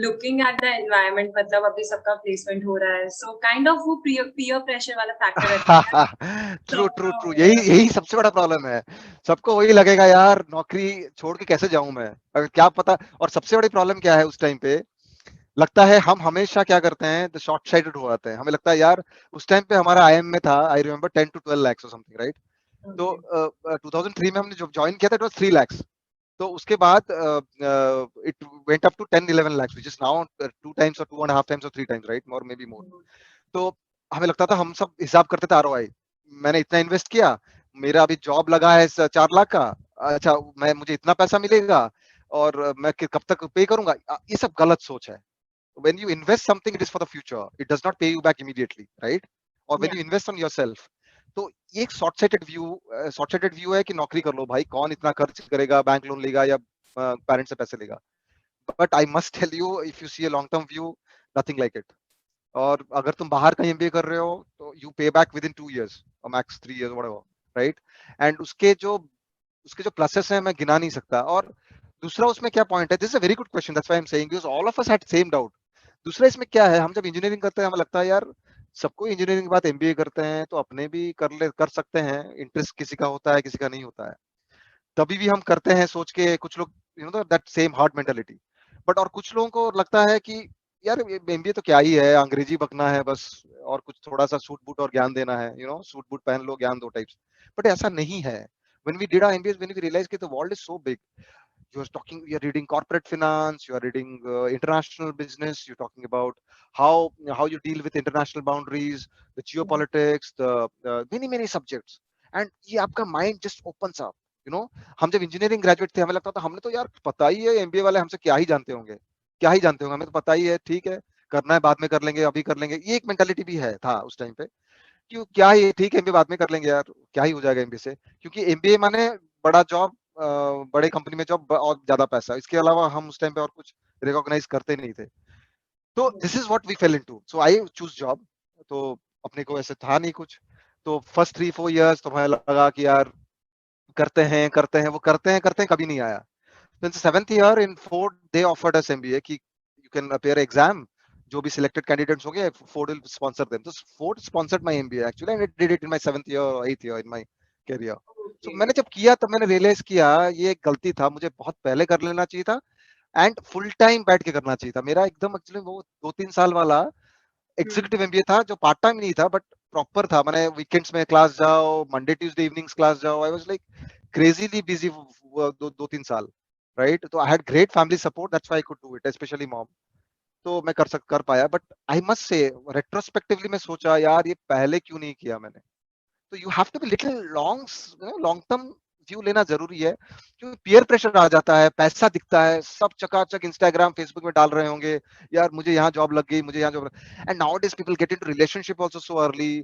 G: looking at the environment, मतलब अभी सबका placement हो रहा है, so kind of वो peer pressure वाला factor रहता है।
C: ट्रू ट्रू
G: सबका
C: ट्रू,
G: हो
C: यही
G: रहा है।
C: यही सबसे बड़ा प्रॉब्लम है। सबको वही लगेगा यार, नौकरी छोड़ के कैसे जाऊं मैं, अगर क्या पता। और सबसे बड़ी प्रॉब्लम क्या है उस टाइम पे, लगता है हम हमेशा क्या करते हैं, द शॉर्ट साइटेड हो जाते हैं। हमें लगता है यार, उस टाइम पे हमारा आईएम में था, आई रिमेम्बर 10 to 12 lakhs और समथिंग, राइट? तो
G: Okay.
C: 2003 में हमने जब ज्वाइन किया था, इट वाज 3 lakhs। तो उसके बाद it went up to 10-11 lakhs, which is now 2 times or 2.5 times or 3 times, राइट? More maybe more. तो हमें लगता था, हम सब हिसाब करते थे आरओआई, मैंने इतना इन्वेस्ट किया, मेरा अभी जॉब लगा है 4 लाख का, अच्छा मैं मुझे इतना पैसा मिलेगा, और मैं कब तक पे करूंगा। ये सब गलत सोच है। when you invest something, it is for the future, it does not pay you back immediately, right? or when
G: Yeah.
C: you invest on yourself, तो ये एक शॉर्ट साइटेड व्यू है कि नौकरी कर लो भाई, कौन इतना खर्च करेगा, बैंक लोन लेगा या पेरेंट्स से पैसे लेगा। But I must tell you, if you see a long term view, nothing like it. और अगर तुम बाहर कहीं एमबीए कर रहे हो, तो यू पे बैक विद इन 2 years और max 3 years, whatever, right? And उसके जो प्लसेस हैं मैं गिना नहीं सकता। और दूसरा उसमें क्या पॉइंट है, this is a very good question, that's why I am saying this, all of us had same doubt. दूसरा इसमें क्या है, हम जब इंजीनियरिंग करते हैं, हमें लगता है यार सबको इंजीनियरिंग के बाद एमबीए करते हैं, तो अपने भी कर सकते हैं। इंटरेस्ट किसी का होता है, किसी का नहीं होता है, तभी भी हम करते हैं सोच के। कुछ लोग that same hard mentality. But और कुछ लोगों को लगता है कि यार एमबीए तो क्या ही है, अंग्रेजी बकना है बस, और कुछ थोड़ा सा सूट बूट और ज्ञान देना है, सूट बूट पहन लो, ज्ञान दो टाइप्स। बट ऐसा नहीं है। when we did our MBAs, when we realized that the world is so big, you're reading corporate finance, you are reading international business, you're talking about how you deal with international boundaries, the geopolitics, the many subjects, and ये आपका mind just opens up, हम जब engineering graduate थे, हमें लगता था हमने तो यार पता ही है, एमबीए वाले हमसे क्या ही जानते होंगे, हमें तो पता ही है, ठीक है करना है बाद में कर लेंगे, अभी कर लेंगे। ये एक मेंटालिटी भी है था उस टाइम पे, क्यों क्या ही ठीक है, एमबीए बाद में कर लेंगे यार, क्या ही हो जाएगा एमबीए से, क्योंकि एमबीए माने बड़ा जॉब, बड़े कंपनी में जॉब और ज्यादा पैसा, इसके अलावा हम उस टाइम पे और कुछ रिकॉग्नाइज करते नहीं थे। तो this is what we fell into, so I choose job. तो अपने को ऐसे था नहीं कुछ, तो फर्स्ट 3-4 years तो हमें लगा कि यार करते हैं, कभी नहीं आया। तो इन 7th year in Ford they offered us MBA कि यू कैन अपेयर एग्जाम, जो भी सिलेक्टेड कैंडिडेट्स होंगे फोर्ड विल स्पॉन्सर देम। तो Ford sponsored my MBA actually, and it did it in my 7th year or 8th year in my career. So
G: Okay.
C: मैंने जब किया तब मैंने realise किया ये एक गलती था, मुझे बहुत पहले कर लेना चाहिए था, एंड फुल टाइम बैठ के करना चाहिए था। मेरा एकदम एक्चुअली वो 2-3 साल वाला एग्जीक्यूटिव एमबीए था, जो पार्ट टाइम नहीं था बट प्रॉपर था। मैंने वीकेंड्स में क्लास जाओ, मंडे ट्यूसडे इवनिंग्स क्लास जाओ, I was like crazily busy 2-3 साल, राइट? तो I had great family support, that's why I could do it, specially mom. तो मैं कर पाया. बट आई मस्ट से रेट्रोस्पेक्टिवली मैं सोचा यार ये पहले क्यों नहीं किया मैंने. तो you have to be little long term view लेना जरूरी है, क्योंकि पीयर प्रेशर आ जाता है, पैसा दिखता है, सब चकाचक इंस्टाग्राम फेसबुक में डाल रहे होंगे यार मुझे यहाँ जॉब लग गई, मुझे यहाँ job. And nowadays people get into relationship also so early,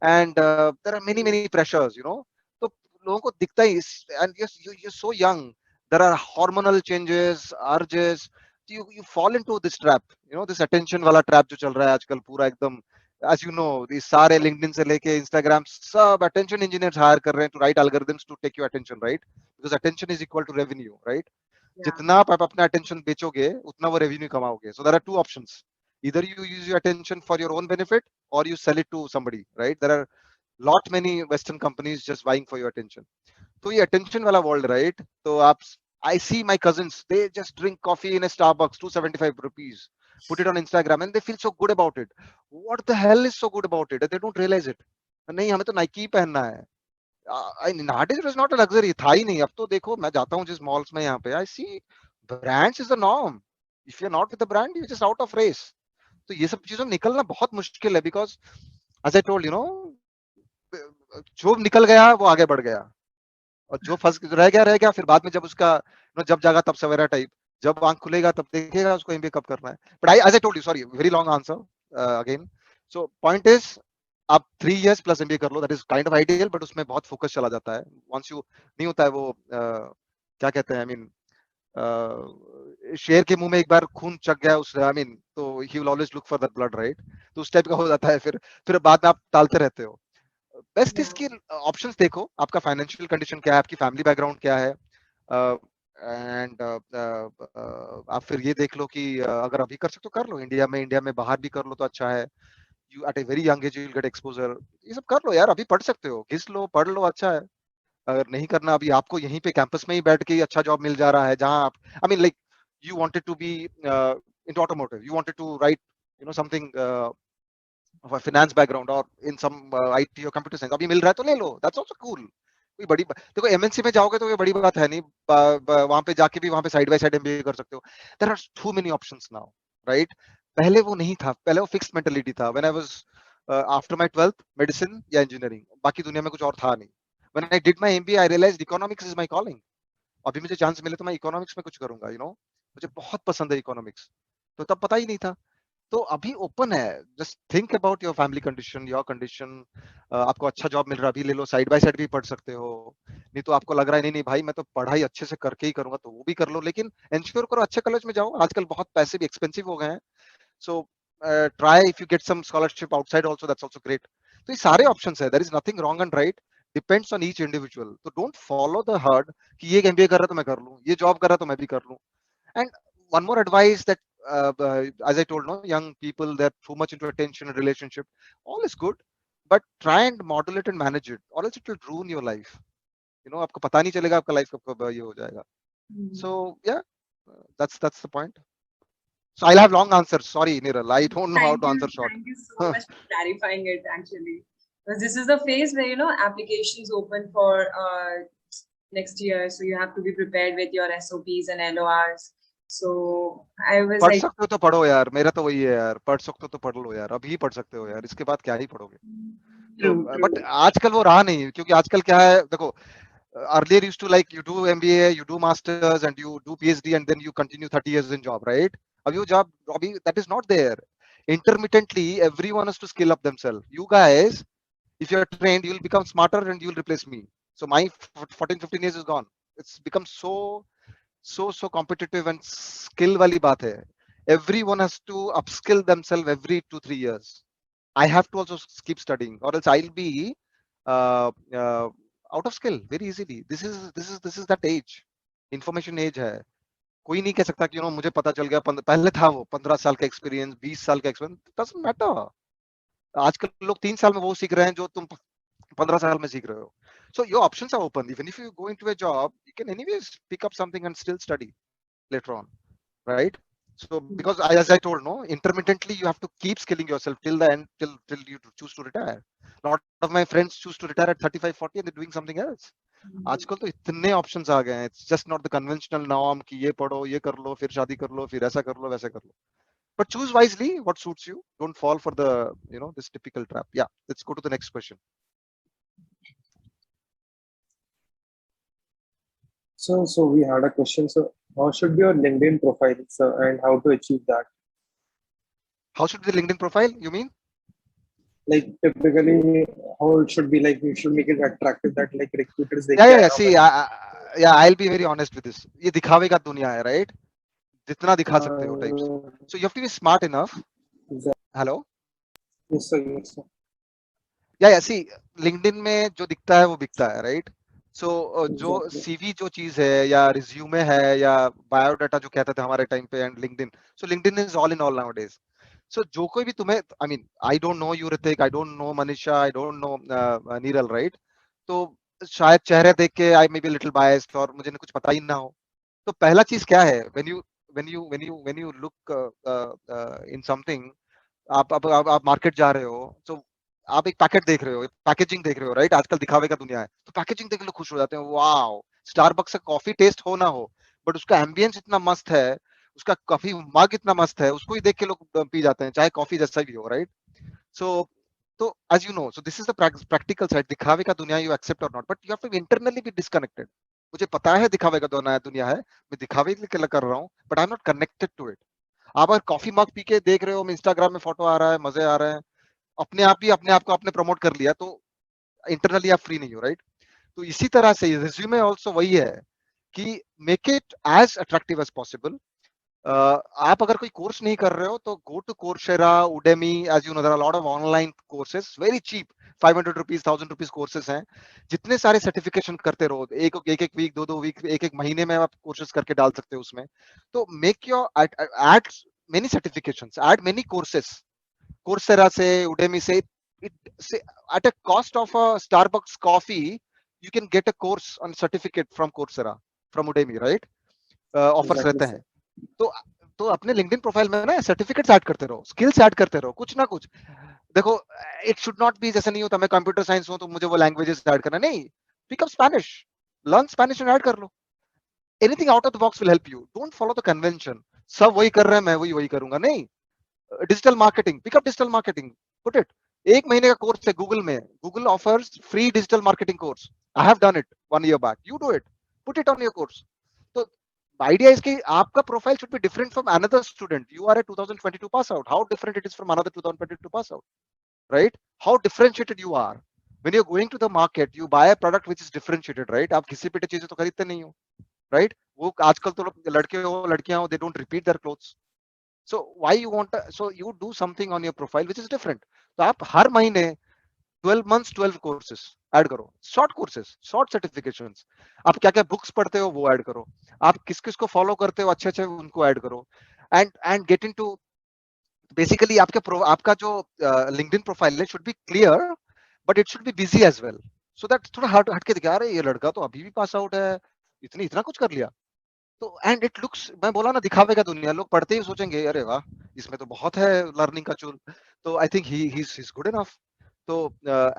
C: and there are many pressures तो लोगों को दिखता ही. And you so young, there are hormonal changes, urges. you fall into this trap, this attention वाला trap जो चल रहा है आजकल पूरा एकदम. as you know, these सारे LinkedIn से लेके Instagram सब attention engineers hire कर रहे हैं to write algorithms to take your attention, right? Because attention is equal to revenue, right?
G: Yeah.
C: जितना आप अपना attention बेचोगे उतना वो revenue कमाओगे. So there are two options. Either you use your attention for your own benefit or you sell it to somebody, right? There are lot many Western companies just vying for your attention. तो ये attention वाला world, right? तो आप I see my cousins, they just drink coffee in a Starbucks, 275 rupees, put it on Instagram and they feel so good about it. What the hell is so good about it? They don't realize it. नहीं हमें तो Nike पहनना है. Nowadays it was not a luxury, था ही नहीं. अब तो देखो मैं जाता हूँ जिस malls में यहाँ पे, I see brands is the norm. If you're not with the brand, you're just out of race. तो ये सब चीजों में निकलना बहुत मुश्किल है, because as I told जो निकल गया वो आगे बढ़ गया, और जो फंस रह गया. फिर बाद में जब उसका जब जागा तब सवेरा टाइप, जब आंख खुलेगा तब देखेगा उसको एमबीए कब करना है. But as I told you, sorry very long answer again. So point is आप 3 years प्लस एमबीए कर लो, that is kind of ideal, but उसमें बहुत फोकस चला जाता है. वंस यू नहीं होता है वो क्या कहते हैं, आई मीन शेर के मुंह में एक बार खून चक गया उस, आई मीन तो he will always look for that blood, right? तो उस टाइप का हो जाता है. फिर बाद में आप टालते रहते हो. बेस्ट इसकी ऑप्शंस देखो, आपका फाइनेंशियल कंडीशन क्या है, आपकी फैमिली बैकग्राउंड क्या है, एंड आप फिर ये देख लो कि अगर अभी कर सकते हो कर लो, इंडिया में बाहर भी कर लो तो अच्छा है. You at a very young age you will get exposure. ये सब कर लो यार, अभी पढ़ सकते हो, घिस लो, पढ़ लो, अच्छा है. अगर नहीं करना अभी, आपको यहीं पे कैंपस में ही बैठ के अच्छा जॉब मिल जा रहा है, जहां आप, I mean like you wanted to be into automotive, you wanted to write something finance background और इन सम आईटी और कंप्यूटर साइंस, अभी मिल रहा है तो ले लो, दैट्स आल्सो कूल. कोई बड़ी देखो एमएनसी में जाओगे तो ये बड़ी बात है नहीं, वहां पे जाके भी वहां पे साइड बाय साइड एमबीए कर सकते हो. There are too many options now, right? पहले वो नहीं था, पहले वो फिक्स्ड मेंटालिटी था. When I was after my 12th medicine या इंजीनियरिंग, बाकी दुनिया में कुछ और था नहीं. When I did my MBA I realised economics is my calling. अभी मुझे चांस मिले तो मैं इकोनॉमिक्स में कुछ करूंगा, मुझे बहुत पसंद है इकोनॉमिक्स. तो तब पता ही नहीं था. तो अभी ओपन है, just think about your family condition, your condition. आपको अच्छा जॉब मिल रहा है अभी ले लो, साइड बाय साइड भी पढ़ सकते हो. नहीं तो आपको लग रहा है नहीं नहीं भाई मैं तो पढ़ाई अच्छे से करके ही करूंगा, तो वो भी कर लो, लेकिन इंश्योर करो अच्छे कॉलेज में जाओ. आजकल बहुत पैसे भी एक्सपेंसिव हो गए हैं. So try, if you get some scholarship outside also, that's also great. तो ये सारे ऑप्शंस है, there is nothing wrong and right, depends on each individual. तो डोंट फॉलो द हर्ड कि ये एमबीए कर रहा है तो मैं कर लूं, ये जॉब कर रहा है तो मैं भी कर लूं. And one more advice that, as I told, no, young people, they're too much into attention and relationship. All is good, but try and model it and manage it, or else it will ruin your life. आपको पता नहीं चलेगा आपका life कब ये हो जाएगा. So yeah, that's the point. So I'll have long answers. Sorry, Niral, I don't know how to answer short.
G: Thank you so much for clarifying it, actually. Because this is the phase where, applications open for next year. So you have to be prepared with your SOPs and LORs. So I was
C: पढ़
G: like,
C: सकते हो तो पढ़ो यार, मेरा तो वही है यार, पढ़ सकते हो तो पढ़ लो यार, अभी पढ़ सकते हो यार, इसके बाद क्या ही पढ़ोगे. तो बट आजकल वो रहा नहीं, क्योंकि आजकल क्या है देखो, earlier used to like you do MBA, you do masters and you do PhD and then you continue 30 years in job, right? अभी वो job अभी that is not there. Intermittently everyone has to skill up themselves. You guys, if you are trained, you will become smarter and you will replace me. So my 14-15 years is gone. It's become so competitive, and skill wali baat hai. Everyone has to upskill themselves every 2-3 years. I have to also keep studying, or else I'll be out of skill very easily. This is that age, information age है. कोई नहीं कह सकता कि मुझे पता चल गया, पहले था वो 15 साल का एक्सपीरियंस, 20 साल का एक्सपीरियंस, doesn't matter. आजकल लोग 3 साल में वो सीख रहे हैं जो तुम 15 साल में सीख रहे हो. So your options are open. Even if you go into a job, you can anyways pick up something and still study later on, right? So because as I told, no, intermittently you have to keep skilling yourself till the end, till you choose to retire. A lot of my friends choose to retire at 35-40 and they're doing something else. आजकल तो इतने options आ गए हैं, it's just not the conventional norm कि ये पढ़ो, ये कर लो, फिर शादी कर लो, फिर ऐसा कर लो, वैसा कर लो. but choose wisely what suits you. Don't fall for the, you know, this typical trap. Yeah, let's go to the next question.
E: So we had a question. So how should be your LinkedIn profile, sir, and how to achieve that?
C: How should be the LinkedIn profile, you mean?
E: Like typically, how it should be, like you should make it attractive that like recruiters they
C: Yeah.
E: care how
C: See,
E: much.
C: yeah, I'll be very honest with this. ये दिखावे का दुनिया है, right? जितना दिखा सकते हो types.
E: Uh,
C: So you have to be smart enough.
E: exactly.
C: Hello?
E: Yes, sir. Yes, sir.
C: Yeah. See, LinkedIn में जो दिखता है वो बिकता है, right? So जो
E: Exactly.
C: CV जो चीज है या रिज्यूमे है या बायोडाटा जो कहते थे हमारे टाइम पे and LinkedIn. So LinkedIn is all in all nowadays. So जो कोई भी तुम्हें, I mean, I don't know you Ritik, I don't know Manisha, I don't know Neeral, right? तो शायद चेहरे देख के I may be a little biased और मुझे कुछ पता ही ना हो. तो पहला चीज क्या है, when you look in something, आप मार्केट जा रहे हो, तो आप एक पैकेट देख रहे हो, पैकेजिंग देख रहे हो, राइट? आजकल दिखावे का दुनिया है, तो पैकेजिंग देख के लोग खुश हो जाते हैं, वाओ, स्टारबक्स से कॉफी टेस्ट हो ना हो, बट उसका एम्बियंस इतना मस्त है, उसका कॉफी मग इतना मस्त है, उसको ही देख के लोग पी जाते हैं, चाहे कॉफी जैसा भी हो, राइट? सो तो as you know, so this is the practical side. दिखावे का दुनिया, you accept or not, but you have to internally be disconnected. मुझे पता है दिखावे का दुनिया है, मैं दिखावे के लिए कर रहा हूँ, but I'm not connected to it. आप अगर कॉफी मग पी के देख रहे हो, इंस्टाग्राम में फोटो आ रहा है, मजे आ रहे हैं, अपने आप ही अपने आप को आपने प्रमोट कर लिया, तो इंटरनली आप फ्री नहीं हो, राइट? तो इसी तरह से रिज्यूमे ऑल्सो वही है कि make it as attractive as possible. आप अगर कोई कोर्स नहीं कर रहे हो तो go to Coursera, Udemy, as you know there are lot of online courses, very cheap, 500 rupees, 1000 rupees courses हैं. जितने सारे सर्टिफिकेशन करते रहो, एक वीक, दो वीक, एक महीने में आप कोर्सेस करके डाल सकते हो उसमें. तो make your add many certifications, add many courses, Coursera से, उडेमी से, at a cost of a Starbucks coffee, you can get a course on certificate from Coursera, from Udemy, right? Offers
E: Exactly,
C: रहते
E: sir.
C: हैं. तो अपने LinkedIn profile में ना certificates add करते रहो, स्किल्स ऐड करते रहो, कुछ ना कुछ. देखो, इट शुड नॉट बी जैसे नहीं होता मैं कंप्यूटर साइंस हूं तो मुझे वो लैंग्वेजेस ऐड करना नहीं. Pick up Spanish, learn Spanish and add कर लो. Anything out of the box will help you. Don't follow the convention, सब वही कर रहे हैं, मैं वही करूंगा, नहीं. Digital marketing, pick up digital marketing, put it. एक महीने का कोर्स है गूगल में, Google offers free digital marketing course. I have done it 1 year back. You do it, put it on your course. तो idea is कि आपका profile should be different from another student. You are a 2022 pass out. How different it is from another 2022 pass out, right? How differentiated you are. When you're going to the market, you buy a product which is differentiated, right? आप किसी पे चीजें तो खरीदते नहीं हो, right? वो आजकल तो लोग लड़के हो लड़कियां हो, they don't repeat their clothes. So why you want so you do something on your profile which is different. तो आप हर महीने 12 months 12 courses ऐड करो, शॉर्ट कोर्सेस, शॉर्ट सर्टिफिकेशंस. आप क्या क्या बुक्स पढ़ते हो वो ऐड करो, आप किस किस को फॉलो करते हो अच्छे अच्छे उनको ऐड करो. एंड गेट इनटू, बेसिकली आपका जो लिंक्डइन प्रोफाइल है should be clear, but it should be busy as well, so that थोड़ा हट के दिखा रहे ये लड़का तो अभी भी पास आउट है, इतना कुछ कर लिया. तो एंड इट लुक्स, मैं बोला ना दिखावे का दुनिया, लोग पढ़ते ही सोचेंगे अरे वाह इसमें तो बहुत है लर्निंग का चूल, तो I think he is good enough. तो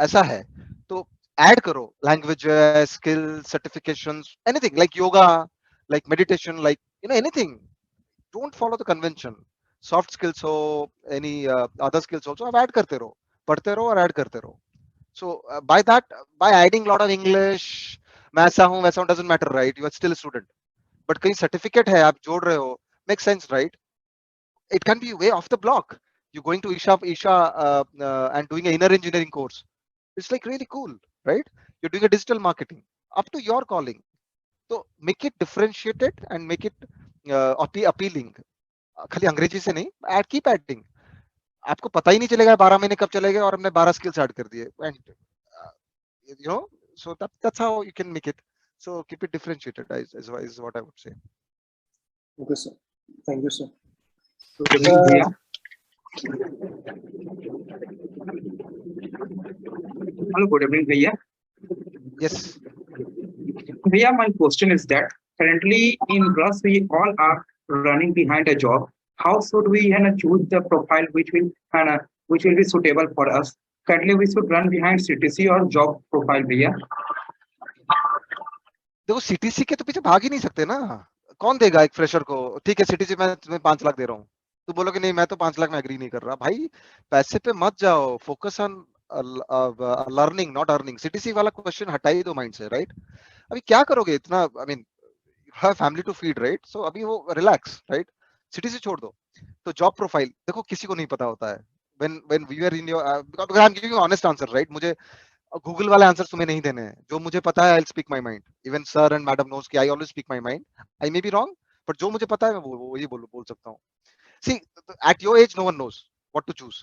C: ऐसा है. तो ऐड करो language, skill, certifications, anything like yoga, like meditation, like you know anything. Don't follow the convention. Soft skills हो, एनी अदर स्किल्स आल्सो आप ऐड करते रहो, पढ़ते रहो और ऐड करते रहो. So by that, by adding lot of English, मैं ऐसा हूं वैसा हूं, doesn't matter, right? You are still student. But कहीं सर्टिफिकेट है आप जोड़ रहे हो, make sense, right? It can be way off the block. You're going to Isha and doing an inner engineering course. It's like really cool, right? You're doing a digital marketing, up to your calling. So make it differentiated and make it appealing. खाली अंग्रेजी से नहीं, keep adding. आपको पता ही नहीं चलेगा 12 महीने कब चले गए और हमने 12 skills ऐड कर दिए. And you know, so that's how you can make it. So keep it differentiated is what I would say.
E: Okay, sir. Thank you, sir.
H: भैया हेलो, गुड इवनिंग भैया.
C: Yes.
H: भैया, my question is that currently in Rus we all are running behind a job. How should we choose the profile which will be suitable for us? Currently we should run behind CTC or job profile भैया.
C: देखो CTC के तो पीछे भाग ही नहीं सकते ना. कौन देगा एक फ्रेशर को? ठीक है सीटीसी मैं तुम्हें 5 लाख दे रहा हूँ, तो बोलोगे नहीं मैं तो 5 लाख में एग्री नहीं कर रहा। भाई पैसे पे मत जाओ, focus on learning not earning. CTC वाला क्वेश्चन हटा ही दो माइंड से, राइट? अभी क्या करोगे इतना, I mean have family to feed, right? So अभी वो रिलैक्स, राइट? सीटीसी छोड़ दो। तो जॉब प्रोफाइल देखो, किसी को नहीं पता होता है। when we were in your because I'm giving you honest answer, right? मुझे गूगल वाले आंसर तुम्हें नहीं देने हैं। जो मुझे पता है I speak my mind. Even sir and madam knows कि I always speak my mind. I may be wrong, but जो मुझे पता है मैं वो ये बोल सकता हूँ। See, at your age, no one knows what to choose.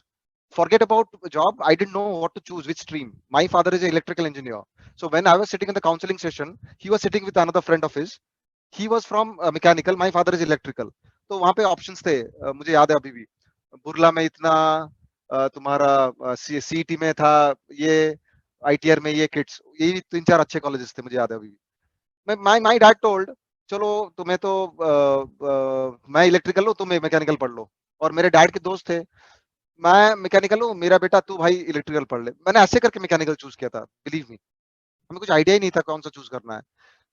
C: Forget about job. I didn't know what to choose, which stream. My father is an electrical engineer. So when I was sitting in the counseling session, he was sitting with another friend of his. He was from mechanical. My father is electrical. तो वहाँ पे options थे, मुझे याद है अभी भी। बुरला में इतना, तुम्हारा सीईटी में था ये, आईटीआर में ये किट्स, ये 3-4 अच्छे कॉलेजेस थे, मुझे याद है अभी भी। माय डैड टोल्ड चलो तुम्हें तो मैं इलेक्ट्रिकल हूँ, तुम मैकेनिकल पढ़ लो। और मेरे डैड के दोस्त थे, मैं मैकेनिकल हूँ, मेरा बेटा तू भाई इलेक्ट्रिकल पढ़ ले। मैंने ऐसे करके मैकेनिकल चूज किया था, बिलीव मी। हमें कुछ आइडिया ही नहीं था कौन सा चूज करना है,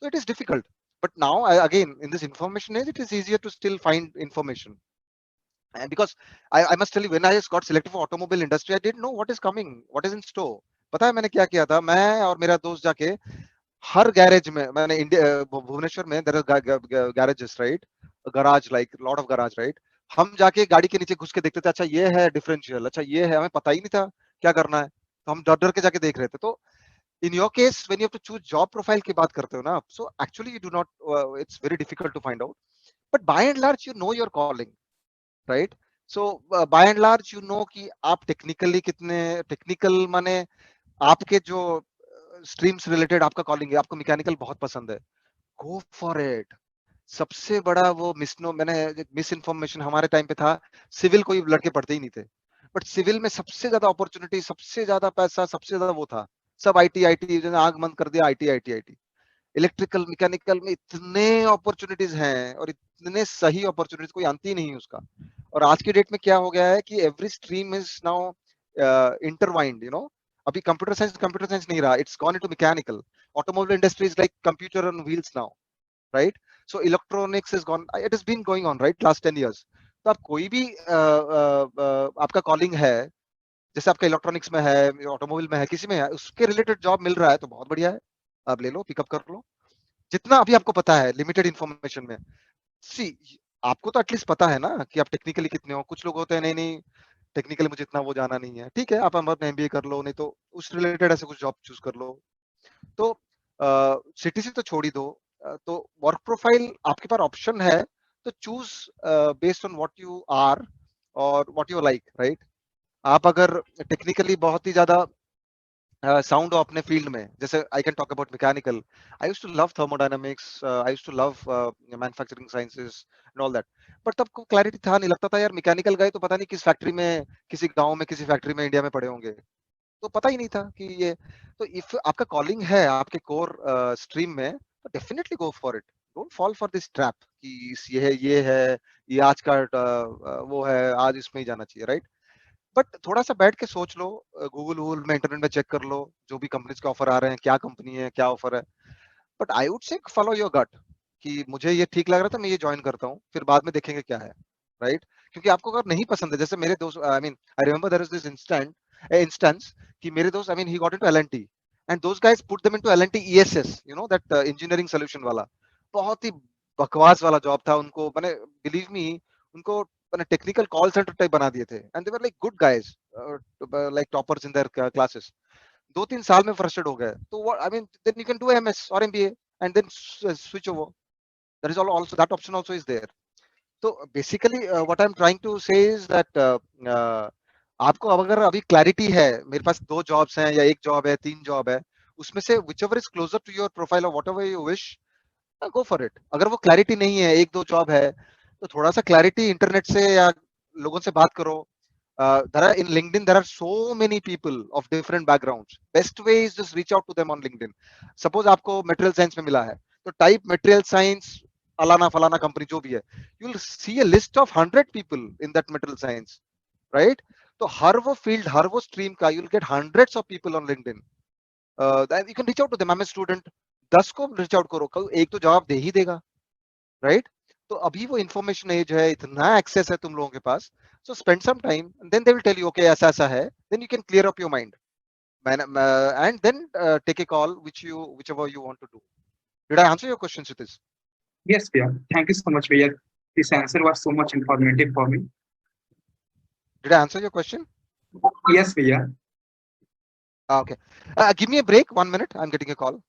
C: तो it is difficult. But now again in this information age it is easier to still find information. And because I must tell you, when I just got selected for automobile industry, I didn't know what is coming, what is in store. पता है मैंने क्या किया था? मैं और मेरा दोस्त जाके हर गैरेज में, मैंने इंडिया भुवनेश्वर में there are garages, right? Garage, like lot of garage, right? हम जाके गाड़ी के नीचे घुस के देखते थे, अच्छा ये है डिफरेंशियल, अच्छा ये है, हमें पता ही नहीं था क्या करना है, तो हम डर डर के जाके देख रहे थे। तो in your case when you have to choose job profile की बात करते हो ना, so actually you do not, it's very difficult to find out, but by and large you know your calling, right? So by and large you know कि आप technically कितने technical, माने आपके जो स्ट्रीम से रिलेटेड आपका कॉलिंग है। आपको मैकेनिकल बहुत पसंद है, गो फॉर इट। सबसे बड़ा वो मिस इन्फॉर्मेशन हमारे टाइम पे था, सिविल कोई लड़के पढ़ते ही नहीं थे, बट सिविल में सबसे ज्यादा अपॉर्चुनिटी, सबसे ज्यादा पैसा, सबसे ज्यादा वो था। सब आईटी आईटी, आग बंद कर दिया, IT IT IT. Electrical mechanical में इतने अपॉर्चुनिटीज हैं, और इतने सही अपॉर्चुनिटीज, कोई अंत ही नहीं है उसका। और आज की डेट में क्या हो गया है कि every stream is now intertwined, you know. अभी कंप्यूटर साइंस नहीं रहा, it's gone into mechanical. Automobile industry is like computer on wheels now, right? So electronics is gone, it is been going on, right, last 10 years। तो आप कोई भी आपका calling है, जैसे आपका इलेक्ट्रॉनिक्स में है, ऑटोमोबाइल में है, किसी में है, उसके रिलेटेड जॉब मिल रहा है तो बहुत बढ़िया है, आप ले लो, पिकअप कर लो। जितना अभी आपको पता है लिमिटेड इंफॉर्मेशन में, सी आपको तो एटलीस्ट पता है ना कि आप टेक्निकली कितने हो। कुछ लोग होते हैं, नहीं नहीं टेक्निकली मुझे इतना वो जाना नहीं है, ठीक है, आप एमबीए कर लो, नहीं तो उस रिलेटेड ऐसे कुछ जॉब चूज कर लो। तो सीटीसी तो छोड़ ही दो। तो वर्क प्रोफाइल आपके पास ऑप्शन है, तो choose based on what you are और व्हाट यू लाइक, राइट? आप अगर टेक्निकली बहुत ही ज्यादा साउंड हो अपने फील्ड में, जैसे I can talk about mechanical, I used to love thermodynamics, I used to love manufacturing sciences and all that, but तब को क्लैरिटी था नहीं, लगता था यार मैकेनिकल गए तो पता नहीं किस फैक्ट्री में, किसी गांव में, किसी फैक्ट्री में इंडिया में पड़े होंगे, तो पता ही नहीं था कि ये। तो इफ आपका कॉलिंग है आपके कोर स्ट्रीम में, तो definitely go for it. Don't fall for this trap कि ये है, ये आज का वो है, आज इसमें ही जाना चाहिए, राइट? बट थोड़ा सा बैठ के सोच लो, गूगल वूगल में, इंटरनेट में चेक कर लो जो भी कंपनीज के ऑफर आ रहे हैं, क्या कंपनी है, क्या ऑफर है। But I would say follow your gut कि मुझे ये ठीक लग रहा था, मैं ये ज्वाइन करता हूँ, फिर बाद में देखेंगे क्या है, राइट? क्योंकि आपको अगर नहीं पसंद है, जैसे मेरे दोस्त, I mean I remember there is this instance कि मेरे दोस्त, I mean he got into LNT, and those guys put them into LNT ESS, you know that engineering solution वाला। बहुत ही बकवास वाला जॉब था उनको, मैंने, बिलीव मी, उनको मैंने टेक्निकल कॉल सेंटर टाइप बना दिए थे, and they were like good guys, like toppers in their classes. 2-3 साल में फ्रस्ट्रेट हो गए, तो I mean then you can do MS और MBA and then switch over. There is also that option also is there. So basically what I'm trying to say is that आपको अब अगर अभी क्लैरिटी है, मेरे पास 2 जॉब्स हैं या 1 job है, 3 जॉब है, उसमें से whichever is closer to your profile or whatever you wish, go for it. अगर वो क्लैरिटी नहीं है, 1-2 जॉब है, तो थोड़ा सा क्लैरिटी इंटरनेट से या लोगों से बात करो। in LinkedIn there are so many people of different backgrounds. Best way is just reach out to them on LinkedIn. Suppose आपको material science में मिला है, तो type material science फलाना फलाना कंपनी जो भी है, you will see a list of 100 people in that material science, right? तो हर वो फील्ड, हर वो स्ट्रीम का you will get hundreds of people on LinkedIn. Then you can reach out to them. I'm a student, 10 को reach out करो, एक तो जवाब दे ही देगा, right? तो अभी वो information age है, इतना access है तुम लोगों के पास, so spend some time and then they will tell you okay ऐसा ऐसा है, then you can clear up your mind and then take a call whichever you want to do. Did I answer your question, Sutish?
H: Yes, Priya. Thank you so much, Priya. This answer was so much informative for me.
C: Did I answer your question?
H: Yes, Priya.
C: Okay. Give me a break, 1 minute. I'm getting a call.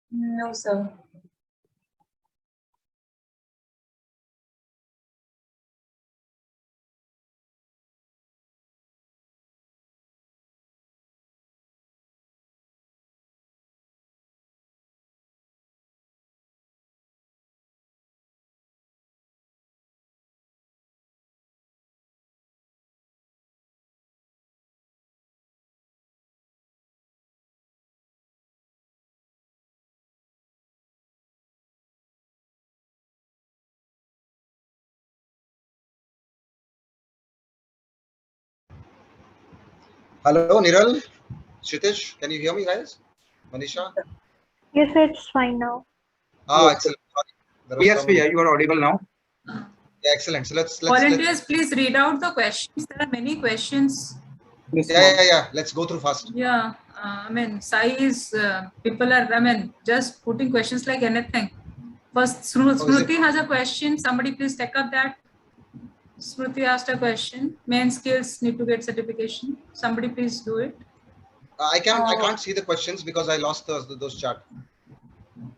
G: No, sir.
C: Hello, Niral, Shitish, can you hear me, guys? Manisha?
A: Yes, it's fine now.
C: Excellent. Sorry. There was
H: Yes,
C: some-
H: Priya, you are audible now.
C: Yeah, excellent. So let's
D: Volunteers, please read out the questions. There are many questions.
E: Yes,
C: yeah. Let's go through fast.
D: Yeah, I mean, size, people are, I mean, just putting questions like anything. First, Smriti has a question. Somebody please take up that. Smriti asked a question. Main skills need to get certification. Somebody please do it.
C: I can't see the questions because I lost those chat.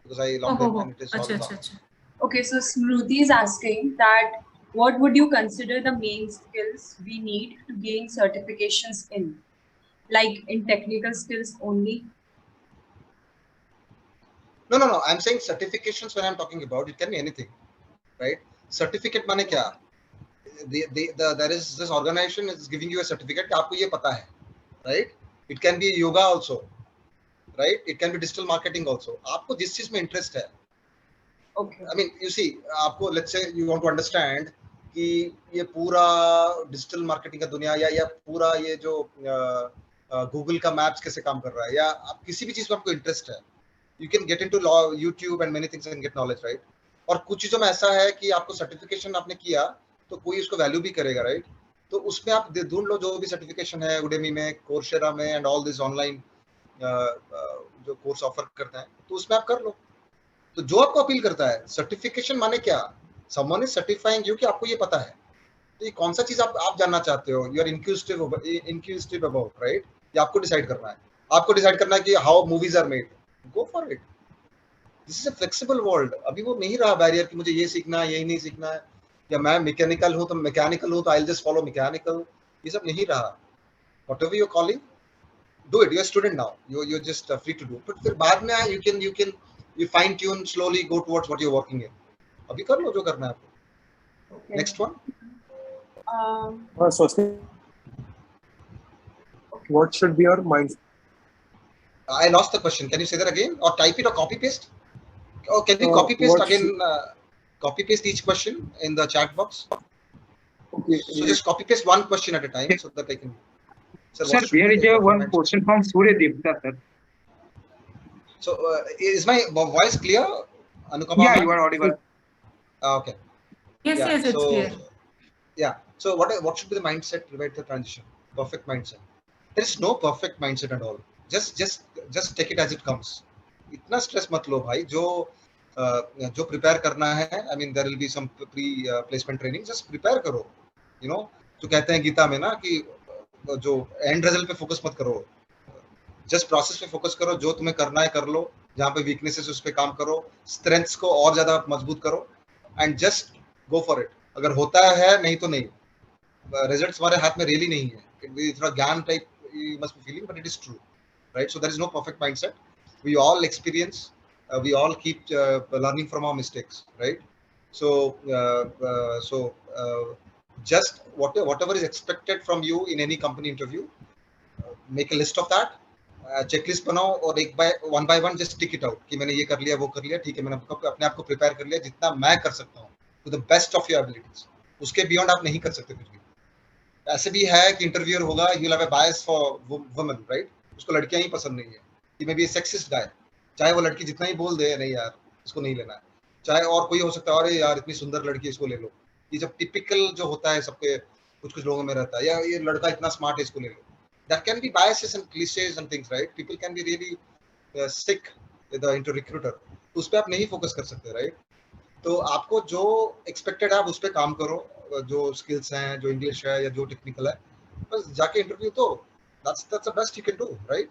C: Because I logged in and it is all gone.
G: Okay, so Smriti is asking that what would you consider the main skills we need to gain certifications in? Like in technical skills only?
C: No. I'm saying certifications when I'm talking about, it can be anything, right? Certificate mane kya? There is this organization is giving you a certificate, aapko ye pata hai, right? It can be yoga also, right? It can be digital marketing also. Aapko jis cheez mein interest hai.
G: Okay.
C: I mean, you see, aapko, let's say you want to understand कि ये पूरा digital marketing का दुनिया या पूरा ये जो Google का मैप्स कैसे काम कर रहा है, या आप किसी भी चीज में आपको इंटरेस्ट है, you can get into YouTube and many things and get knowledge, right? और कुछ चीजों में ऐसा है कि आपको सर्टिफिकेशन आपने किया तो कोई उसको वैल्यू भी करेगा, राइट? तो उसमें आप ढूंढ लो जो भी सर्टिफिकेशन है, उडेमी में, कोर्सेरा में एंड ऑल दिस ऑनलाइन जो कोर्स ऑफर करता है, तो उसमें आप कर लो. तो जो आपको अपील करता है, सर्टिफिकेशन माने क्या? समवन इज सर्टिफाइंग यू कि आपको ये पता है. तो ये कौन सा चीज आप जानना चाहते हो, you are inquisitive about, right? ये आपको डिसाइड करना है. आपको डिसाइड करना है कि how movies are made, go for it. This is a flexible world. अभी वो नहीं रहा बैरियर कि मुझे ये सीखना है, यही नहीं सीखना है, या मैं मैकेनिकल हूं तो मैकेनिकल हूं तो I will just follow mechanical. ये सब नहीं रहा. Whatever you are calling, do it. You're a student now, you're just free to do. But फिर बाद में you fine tune slowly, go towards what you're working in. अभी कर लो जो करना है आपको.
G: Okay.
C: Next one.
E: So, what should be your mind?
C: I lost the question. Can you say that again, or type it or copy paste? Or can we copy paste again? Copy paste each question in the chat box.
E: Okay.
C: So just copy paste one question at a time so that I can. Sir,
H: Sir,
C: what should
H: there
C: be
H: is
C: the
H: a
C: perfect
H: one
C: mindset?
H: question from Surya Devta, sir.
C: So is my voice clear, Anukampa
H: Yeah,
C: ma'am?
H: you are audible.
C: Okay.
D: Yes,
C: Yeah.
D: yes, it's
C: So
D: clear.
C: yeah. So what should be the mindset to the transition? Perfect mindset. There is no perfect mindset at all. Just take it as it comes. इतना stress मत लो भाई. जो prepare करना है. I mean there will be some pre placement training. Just prepare करो. You know. जो कहते हैं गीता में ना कि जो end result पे focus मत करो. जस्ट प्रोसेस पे फोकस करो, जो तुम्हें करना है कर लो, जहाँ पे वीकनेसेस उस पे काम करो, स्ट्रेंथ्स को और ज्यादा मजबूत करो and just go for it. अगर होता है नहीं तो नहीं, रिजल्ट्स हमारे हाथ में रियली नहीं है. थोड़ा ज्ञान type you must be feeling, but it is true, right? So there is no perfect mindset. We all experience, we all keep learning from our mistakes, right? So so just whatever is expected from you in any company interview, make a list of that, checklist बनाओ और one by one just tick it out कि मैंने ये कर लिया, वो कर लिया, ठीक है, मैंने अपने आप को प्रिपेयर कर लिया जितना मैं कर सकता हूँ to the best of your abilities. उसके बियॉन्ड आप नहीं कर सकते कुछ भी. ऐसे भी है कि इंटरव्यूअर होगा, you will have a bias for women, right? उसको लड़कियां ही पसंद नहीं है, कि मे बी सेक्सिस्ट गाय, चाहे वो लड़की जितना ही बोल दे नहीं यार इसको नहीं लेना है. चाहे और कोई हो सकता है, अरे यार इतनी सुंदर लड़की इसको ले लो. ये जब टिपिकल जो होता है सबके कुछ कुछ लोगों में रहता है, या ये लड़का इतना स्मार्ट है इसको ले लो. There can be biases and cliches and things, right? People can be really sick with the recruiter. उस पे आप नहीं फोकस कर सकते, राइट? तो आपको जो एक्सपेक्टेड है आप उस पे काम करो, जो स्किल्स हैं, जो इंग्लिश है या जो टेक्निकल है, बस जाके इंटरव्यू दो. that's the best you can do, right?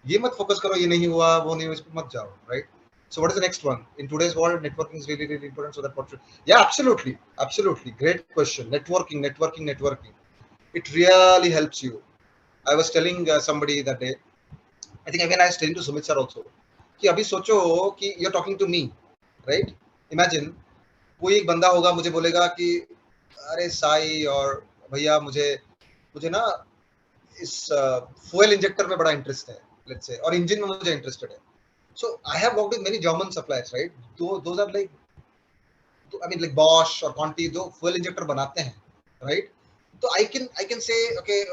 C: ये मत फोकस करो ये नहीं हुआ वो नहीं हुआ, इस पे मत जाओ, right? So what is the next one? In today's world, networking is really important. So that what should... Yeah, absolutely, great question. Networking, it really helps you. I was telling somebody that day, I think even I was telling to Sumit sir also, कि अभी सोचो कि you're talking to me, right? Imagine कोई एक बंदा होगा मुझे बोलेगा कि अरे साई और भैया मुझे ना इस fuel इंजेक्टर में बड़ा इंटरेस्ट है, let's say, और इंजन में मुझे इंटरेस्टेड है. So I have worked with many German suppliers, right? Those are like, I mean like Bosch or Conti, जो fuel injector बनाते हैं, right? So I can say, okay,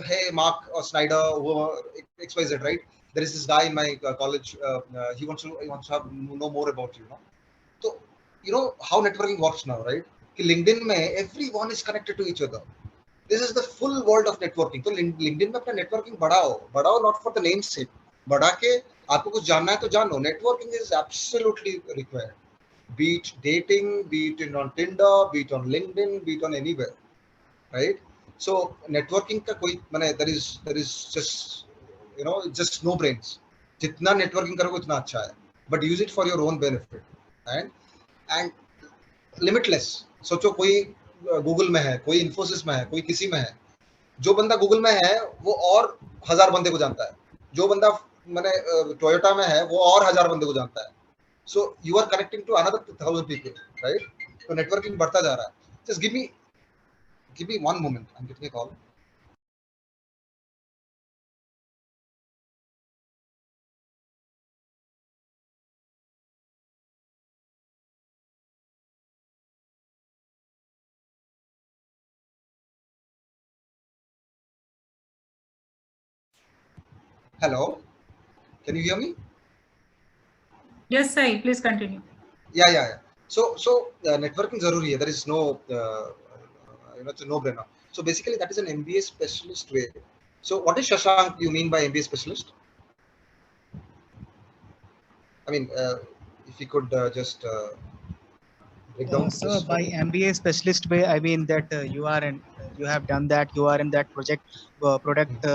C: hey Mark or Snyder, XYZ, right? There is this guy in my college. He wants to know more about you, know. So you know how networking works now, right? कि LinkedIn में everyone is connected to each other. This is the full world of networking. तो LinkedIn में अपना networking बढ़ाओ not for the name's sake. बढ़ा के आपको कुछ जानना है तो जानो. Networking is absolutely required. Be it dating, be it on Tinder, be it on LinkedIn, be it on anywhere. Right? So networking का कोई माने there is just just no brains. जितना networking करोगे उतना अच्छा है, but use it for your own benefit and limitless. सोचो कोई गूगल में है, कोई इन्फोसिस में है, कोई किसी में है. जो बंदा गूगल में है वो और 1000 बंदे को जानता है. जो बंदा माने टोयोटा में है वो और 1000 बंदे को जानता है. So you are connecting to another 1000 people, right? तो networking बढ़ता जा रहा है. Just give me one moment. I'm getting a call. Hello. Can you hear me?
D: Yes, Sai, please continue.
C: Yeah. So networking zaruri hai. There is no it's a no-brainer. So basically that is an MBA specialist way. So what is Shashank you mean by MBA specialist? I mean, if you could just break down
I: So
C: this.
I: by MBA specialist way, I mean that you have done that, you are in that product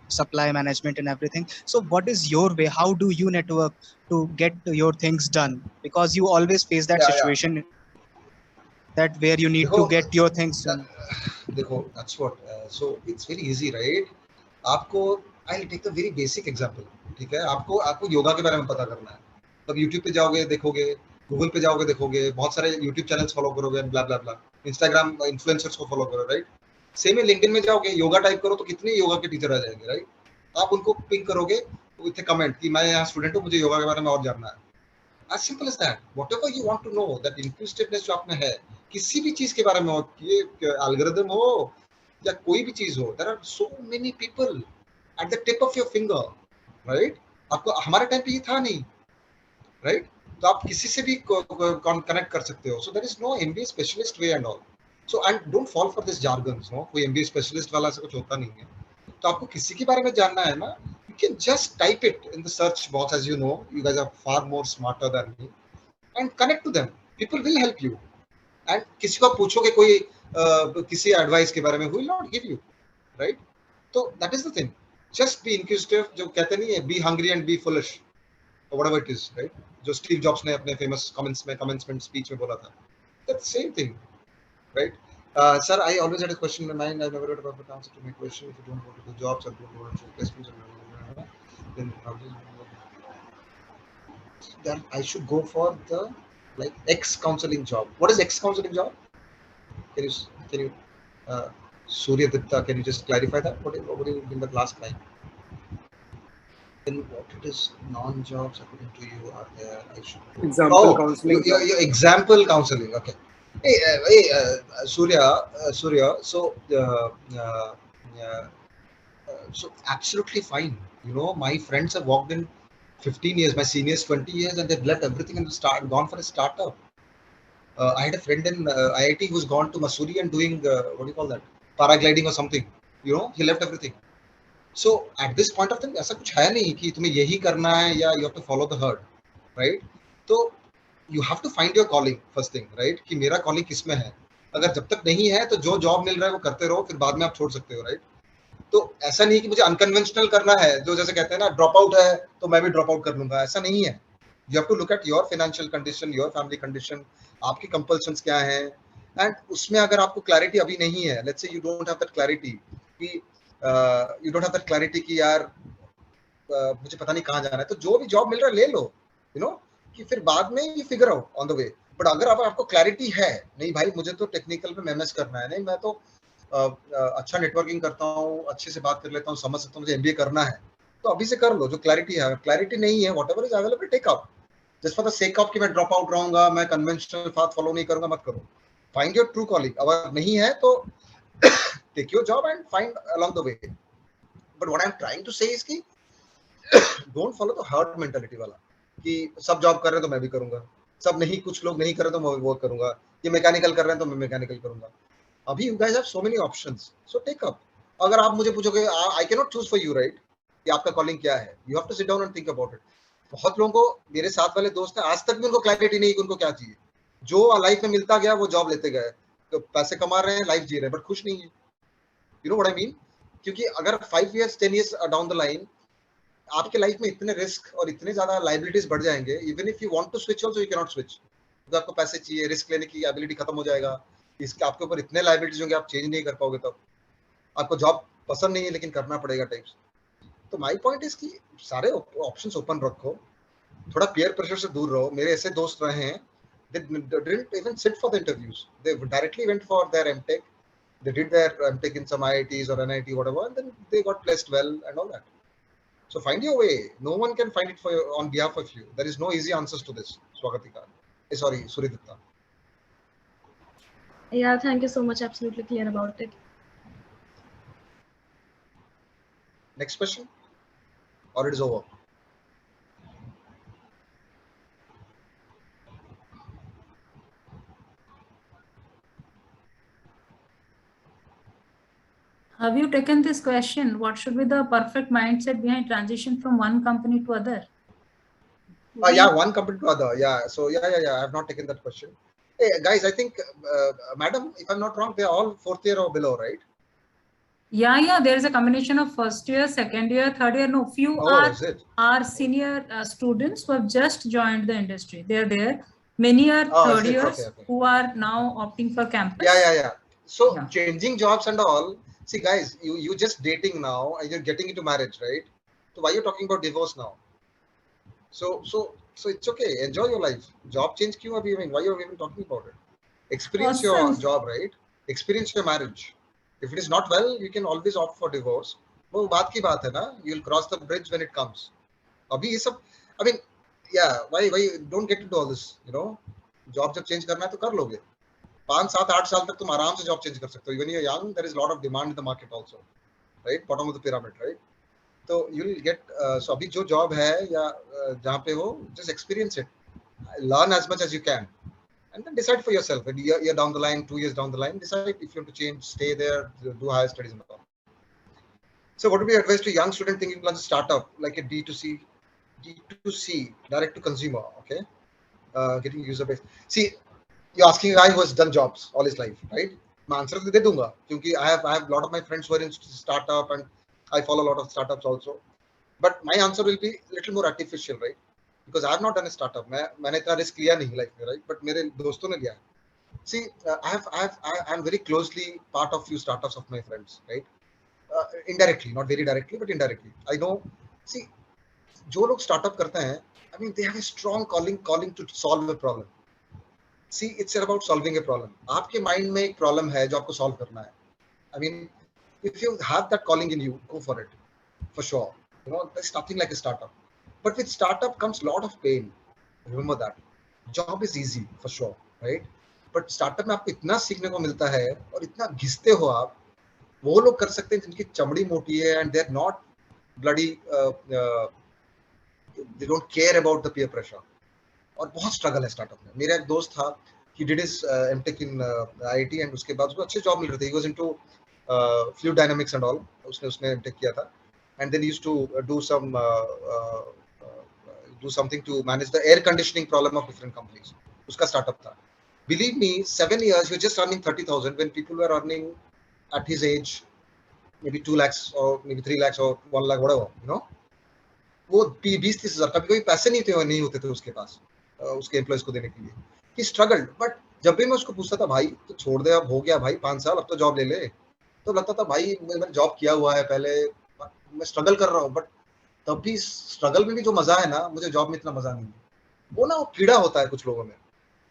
I: supply management and everything. So what is your way? How do you network to get your things done? Because you always face that
C: Yeah.
I: situation that where you need to get your things done.
C: देखो, that's what. So it's very easy, right? आपको I'll take the very basic example. ठीक है, आपको योगा के बारे में पता करना है. तब YouTube पे जाओगे देखोगे, Google पे जाओगे देखोगे, बहुत सारे YouTube चैनल्स फॉलो करोगे, ब्ला ब्ला ब्ला. Instagram इन्फ्लुएंसर्स को फॉलो करो, राइट? सेम है LinkedIn में जाओगे, योगा टाइप करो तो कितने योगा के टीचर आ जाएंगे, राइट? आप उनको पिंग करोगे विथ कमेंट कि मैं यहाँ स्टूडेंट हूँ, मुझे योगा के बारे में और जानना है. as simple as that. Whatever you want to know, that inquisitiveness जो आप में है, किसी भी चीज के बारे में हो, कि algorithm हो या कोई भी चीज हो, there are so many people at the tip of your finger, right? आपको हमारे टाइम पे ये था नहीं, right? तो आप किसी से भी connect कर सकते हो. So there is no MBA specialist way and all. So and don't fall for this jargons, no? कोई MBA specialist वाला से कुछ होता नहीं है. तो आपको किसी के बारे में जानना है ना, you can just type it in the search box. As you know, you guys are far more smarter than me, and connect to them. People will help you. And किसी को पूछोगे कोई किसी advice के बारे में, who will not give you, right? So that is the thing. Just be inquisitive. जो कहते नहीं है, be hungry and be foolish, or whatever it is, right? जो स्टीव जॉब्स ने अपने famous commencement speech में बोला था. That's the same thing, right? Sir, I always had a question in mind. I never got a perfect answer to my question. If you don't want to do jobs and don't want to do placements, then then I should go for the like ex-counseling job. What is ex-counseling job? Can you Surya Ditta, can you just clarify that? What do you mean by the last line? Then what it is, non-jobs according to you are there? I should
E: Example counseling.
C: Your example counseling. Okay. Hey, Surya. So so absolutely fine. You know, my friends have worked in 15 years, my seniors 20 years, and they've left everything and gone for a startup. I had a friend in IIT who's gone to Missouri and doing what do you call that, paragliding or something. You know, he left everything. So at this point of time, ऐसा कुछ है नहीं कि तुम्हें यही करना है या you have to follow the herd, right? तो you have to find your calling first thing, right? कि मेरा calling किस में है. अगर जब तक नहीं है तो जो जॉब मिल रहा है वो करते रहो, फिर बाद में आप छोड़ सकते हो, right? तो ऐसा नहीं कि मुझे अनकन्वेंशनल करना है, जो जैसे कहते हैं ना ड्रॉप आउट है तो मैं भी ड्रॉप आउट कर लूंगा, ऐसा नहीं है. You have to look at your financial condition, your family condition, आपकी compulsions क्या हैं, and उसमें अगर आपको clarity अभी नहीं है, let's say you don't have that clarity कि you don't have that clarity कि यार मुझे पता नहीं कहाँ जाना है, तो जो भी जॉब मिल रहा है ले लो, you know, कि फिर बाद में you figure out on the way. But अगर आपको clarity है, नहीं भाई मुझे तो टेक्निकल में MS करना है, नहीं मैं तो अच्छा नेटवर्किंग करता हूँ, अच्छे से बात कर लेता हूँ, समझ सकता हूँ, मुझे MBA करना है, तो अभी से कर लो. जो क्लैरिटी है, क्लैरिटी नहीं है, whatever is available take up. Just for the sake of कि मैं ड्रॉप आउट रहूंगा, मैं कन्वेंशनल पाथ फॉलो नहीं करूंगा, मत करो. Find your true calling. अगर नहीं है तो take your job and find along the way. But what I am trying to say is कि don't follow the herd mentality वाला कि सब जॉब कर रहे हैं तो मैं भी करूंगा, सब नहीं, कुछ लोग नहीं कर रहे तो मैं वो करूंगा, ये मैकेनिकल कर रहे हैं तो मैं मैकेनिकल करूंगा. अभी you guys have so many options, so take up. अगर आप मुझे पूछोगे I can not choose for you, right, कि आपका कॉलिंग क्या है, you have to sit down and think about it. बहुत लोगों को, मेरे साथ वाले दोस्त हैं, आज तक भी उनको क्लैरिटी नहीं कि उनको क्या चाहिए. जो लाइफ में मिलता गया वो जॉब लेते गए, तो पैसे कमा रहे हैं, लाइफ जी रहे हैं, बट खुश नहीं है. You know what I mean? क्योंकि अगर 5 years 10 years down the line आपके लाइफ में इतने रिस्क और इतने ज्यादा लाइबिलिटीज बढ़ जाएंगे, even if you want to switch also you can not switch. तो आपको पैसे चाहिए, रिस्क लेने की एबिलिटी खत्म हो जाएगा, इसके आपके ऊपर इतने लाइबिलिटीज होंगे, आप चेंज नहीं कर पाओगे. तब आपको जॉब पसंद नहीं है लेकिन करना पड़ेगा टाइप्स. तो माय पॉइंट इज कि सारे ऑप्शंस ओपन रखो, थोड़ा पीयर प्रेशर से दूर रहो. मेरे ऐसे दोस्त रहे हैं, they didn't even sit for the interviews, they directly went for their MTech, they did their MTech in some IITs or NIT whatever, and then they got placed well and all that. So find your way. No one can find it for you on behalf of you. There is no easy answers to this, Swagatika. Sorry, Suridutta.
J: Yeah, thank you so much. Absolutely clear about it.
C: Next question, or it is over?
D: Have you taken this question? What should be the perfect mindset behind transition from one company to other?
C: Yeah, one company to other. Yeah. So yeah. I have not taken that question. Hey guys, I think, madam, if I'm not wrong, they're all 4th year or below, right?
D: Yeah. There is a combination of first year, second year, third year. No, few are senior students who have just joined the industry. They're there. Many are third years who are now opting for campus.
C: Yeah. So changing jobs and all. See, guys, you just dating now and you're getting into marriage, right? So why are you talking about divorce now? So it's okay. Enjoy your life. Job change क्यों अभी? I mean, why are you even talking about it? Experience your job, right? Experience your marriage. If it is not well, you can always opt for divorce. वो बात की बात है ना. You'll cross the bridge when it comes. अभी ये सब, I mean,
K: yeah, why don't get into all this, you know, job जब change करना है तो कर लोगे, 5 7 8 साल तक तुम आराम से job change कर सकते हो. When you're young, there is a lot of demand in the market also, right? Bottom of the pyramid, right? तो you will get so अभी जो job है या जहाँ पे हो, just experience it, learn as much as you can, and then decide for yourself. And year down the line, 2 years down the line, decide if you want to change, stay there, do higher studies and all. So what would be advice to young student thinking to launch a startup like a D2C, direct to consumer? Okay, getting user base. See, you're asking a guy who has done jobs all his life, right? मैं answer तो दे दूंगा क्योंकि I have a lot of my friends who are in startup and I follow a lot of startups also. But my answer will be a little more artificial, right? Because I have not done a startup. मैंने इतना risk लिया नहीं life में, right? But मेरे दोस्तों ने लिया. See, I'm very closely part of few startups of my friends, right? Indirectly, not very directly, but indirectly. I know. See, जो लोग startup करते हैं, I mean, they have a strong calling to solve a problem. See, it's about solving a problem. आपके mind में एक problem है जो आपको solve करना है. I mean, if you have that calling in you, go for it, for sure. You know, there's nothing like a startup. But with startup comes a lot of pain. Remember that. Job is easy, for sure, right? But startup में आपको इतना सीखने को मिलता है और इतना घिसते हो आप, वो लोग कर सकते हैं जिनकी चमड़ी मोटी है and they're not bloody, they don't care about the peer pressure. और बहुत स्ट्रगल है स्टार्टअप में. मेरा एक दोस्त था, he did his MTech in IIT and उसके बाद उसको अच्छे जॉब मिल रहे थे. He was into fluid dynamics and all. उसने MTech किया था. And then he used to do something to manage the air conditioning problem of different companies. उसका स्टार्टअप था. Believe me, 7 years, he was just earning 30,000 when people were earning at his age maybe 2 lakhs or maybe 3 lakhs or 1 lakh, whatever, you know. वो 20-30 हजार, कभी कोई पैसे नहीं होते थे उसके पास उसके एम्प्लॉयज को देने के लिए. ही स्ट्रगल्ड. बट जब भी मैं उसको पूछता था, भाई तो छोड़ दे, अब हो गया भाई 5 साल, अब तो जॉब ले ले, तो लगता था भाई मैंने जॉब किया हुआ है पहले, मैं स्ट्रगल कर रहा हूँ. बट तब भी स्ट्रगल में भी जो मजा है ना, मुझे जॉब में इतना मजा नहीं है. वो ना, वो कीड़ा होता है कुछ लोगों में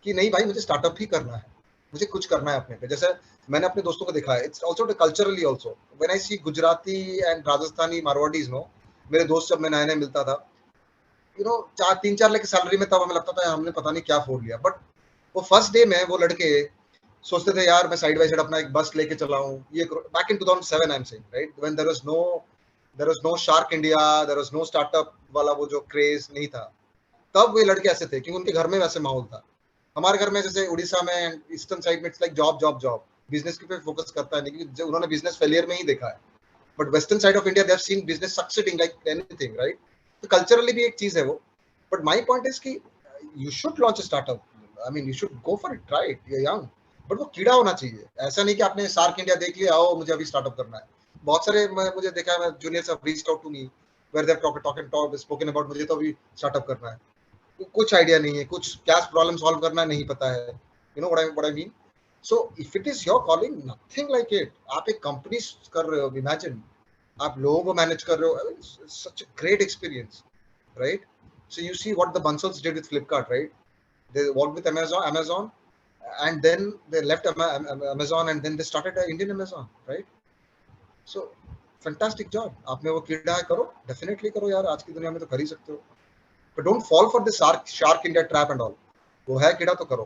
K: कि नहीं भाई मुझे स्टार्टअप ही करना है, मुझे कुछ करना है अपने पे. जैसे मैंने अपने दोस्तों को देखा है, it's also culturally also. When I see Gujarati and Rajasthani Marwaris, no, मेरे दोस्त जब मैं नया नया मिलता था, यू नो, 3-4 लाख की सैलरी में, तब हमें लगता था हमने पता नहीं क्या फोड़ लिया. बट वो फर्स्ट डे में वो लड़के सोचते थे, यार मैं साइड बाय साइड अपना एक बस लेके चलाऊं. ये back in 2007 I am saying, right, when there was no shark India, there was no startup वाला वो जो क्रेज नहीं था, तब वे लड़के ऐसे थे क्योंकि उनके घर में वैसे माहौल था. हमारे घर में जैसे उड़ीसा में ईस्टर्न साइड में it's like job job job, business के पे फोकस करता है नहीं, क्योंकि उन्होंने बिजनेस फेलियर में ही देखा है. But western side of India they have seen business succeeding like anything, right. तो कल्चरली भी एक चीज है वो. बट माय पॉइंट इज कि you should launch a startup. I mean you should go for it, try it, you are young. But वो कीड़ा होना चाहिए. ऐसा नहीं कि आपने शार्क इंडिया देख लिया, आओ मुझे अभी स्टार्टअप करना है. बहुत सारे मुझे देखा है, juniors have reached out to me where they have talk spoken about मुझे तो अभी स्टार्टअप करना है. कुछ आइडिया नहीं है, कुछ क्या प्रॉब्लम सॉल्व करना नहीं पता है. You know what I mean. So if it is your calling, nothing like it. आप एक कंपनी कर रहे हो, इमेजिन आप लोगों को मैनेज कर रहे हो, such a great experience, right. So you see what the Bansals did with Flipkart, right. They worked with Amazon, and then they left Amazon, and then they started an Indian Amazon, right? So fantastic job. आपने वो कीड़ा है, करो, definitely करो यार, आज की दुनिया में तो कर ही सकते हो. But don't fall for the shark India trap and all. वो है कीड़ा तो करो.